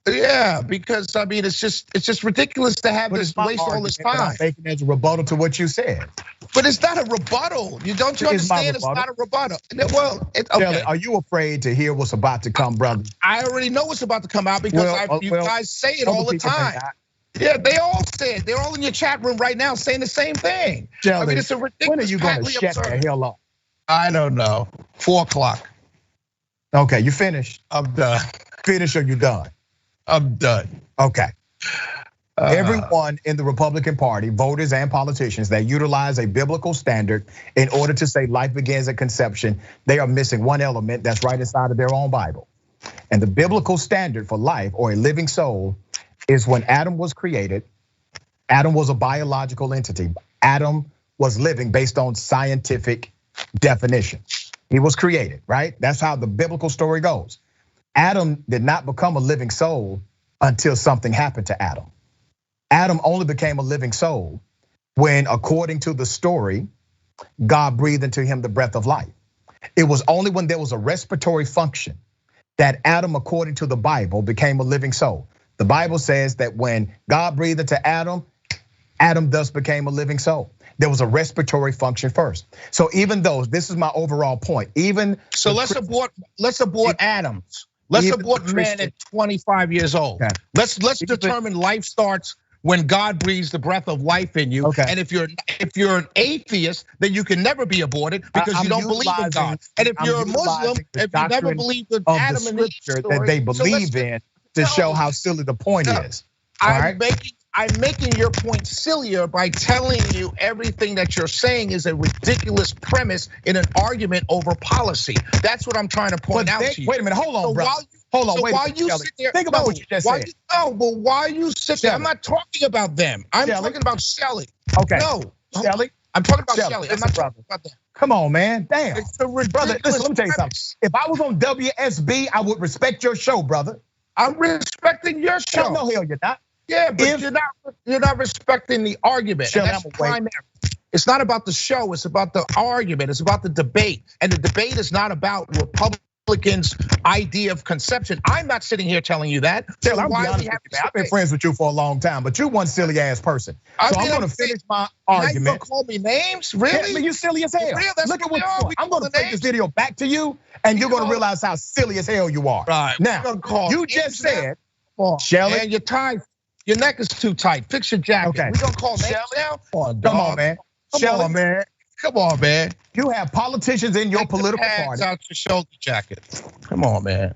Yeah, because I mean, it's just ridiculous to have this waste all this time. I'm making it as a rebuttal to what you said. But it's not a rebuttal. You understand? It's not a rebuttal. Well, okay. Are you afraid to hear what's about to come, brother? I already know what's about to come out because you guys say it all the time. Yeah, they all say it. They're all in your chat room right now saying the same thing. Shelley, I mean, it's a ridiculous. When are you going to shut the hell up? I don't know. 4 o'clock. Okay, you finished? I'm done. Finish or you done? I'm done. Okay. Everyone in the Republican Party, voters and politicians that utilize a biblical standard in order to say life begins at conception, they are missing one element that's right inside of their own Bible. And the biblical standard for life or a living soul is when Adam was created. Adam was a biological entity. Adam was living based on scientific definition. He was created, right? That's how the biblical story goes. Adam did not become a living soul until something happened to Adam. Adam only became a living soul when, according to the story, God breathed into him the breath of life. It was only when there was a respiratory function that Adam, according to the Bible, became a living soul. The Bible says that when God breathed into Adam, Adam thus became a living soul. There was a respiratory function first. So even though, this is my overall point, so let's abort Adams. Let's abort men at 25 years old. Okay. Let's determine life starts when God breathes the breath of life in you. Okay. And if you're an atheist, then you can never be aborted because you don't believe in God. And if you're a Muslim, if you never believe in Adam and Eve that they believe in to show how silly the point is. I'm making your point sillier by telling you everything that you're saying is a ridiculous premise in an argument over policy. That's what I'm trying to point out to you. Wait a minute, hold on, bro. Hold on, wait a minute. Think about what you just said. But why you sit there? I'm not talking about them. I'm talking about Shelley. Okay. No, Shelley. I'm talking about Shelley. I'm not talking about them. Come on, man. Damn. It's a ridiculous brother, listen, let me tell you something. If I was on WSB, I would respect your show, brother. I'm respecting your show. No, hell, you're not. Yeah, but you're not respecting the argument. And that's primary. It's not about the show, it's about the argument, it's about the debate. And the debate is not about Republicans' idea of conception. I'm not sitting here telling you that. So I've been friends with you for a long time, but you're one silly ass person. So I'm gonna finish my argument. You're gonna call me names? Really? Yeah, you silly as hell. Look at what you're doing. I'm gonna take this video back to you, and you're gonna realize how silly as hell you are. Right. Now, you just said, Shelley, and you're tied. Your neck is too tight. Fix your jacket. Okay. We gonna call names now? Come on, man. Come on, man. You have politicians in your political party. Out your shoulder jacket. Come on, man.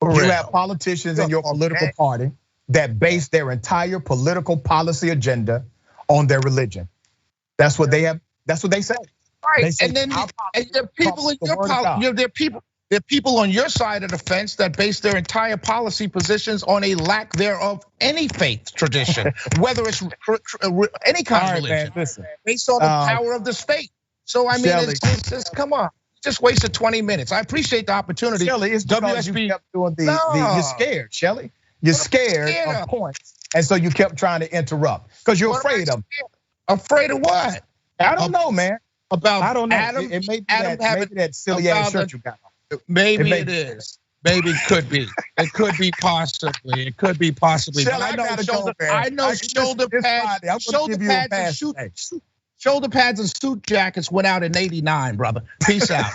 You have politicians in your political party that base their entire political policy agenda on their religion. That's what they have. That's what they say. Right. And then there are people in your politics. There are people on your side of the fence that base their entire policy positions on a lack thereof any faith tradition, whether it's any kind of religion, based on the power of the state. So I mean, it's just come on, just wasted 20 minutes. I appreciate the opportunity. Shelley, it's because you kept doing you're scared, Shelley. You're scared of points, and so you kept trying to interrupt because you're afraid of. Afraid of what? I don't know, man. I don't know. Adam, it may be that silly ass shirt you got on. Maybe it is. Maybe it could be. It could be possibly. It could be possibly. Shelley, I know shoulder pads and suit jackets went out in '89, brother. Peace out.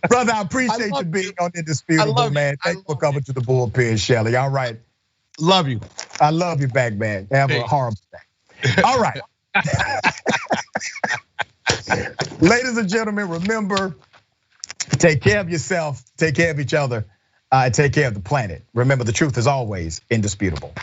Brother, I appreciate you being on Indisputable, man. Thanks for coming to the bullpen, Shelley. All right. Love you. I love you back, man. Have a horrible day. All right. Ladies and gentlemen, remember, take care of yourself, take care of each other, take care of the planet. Remember, the truth is always indisputable.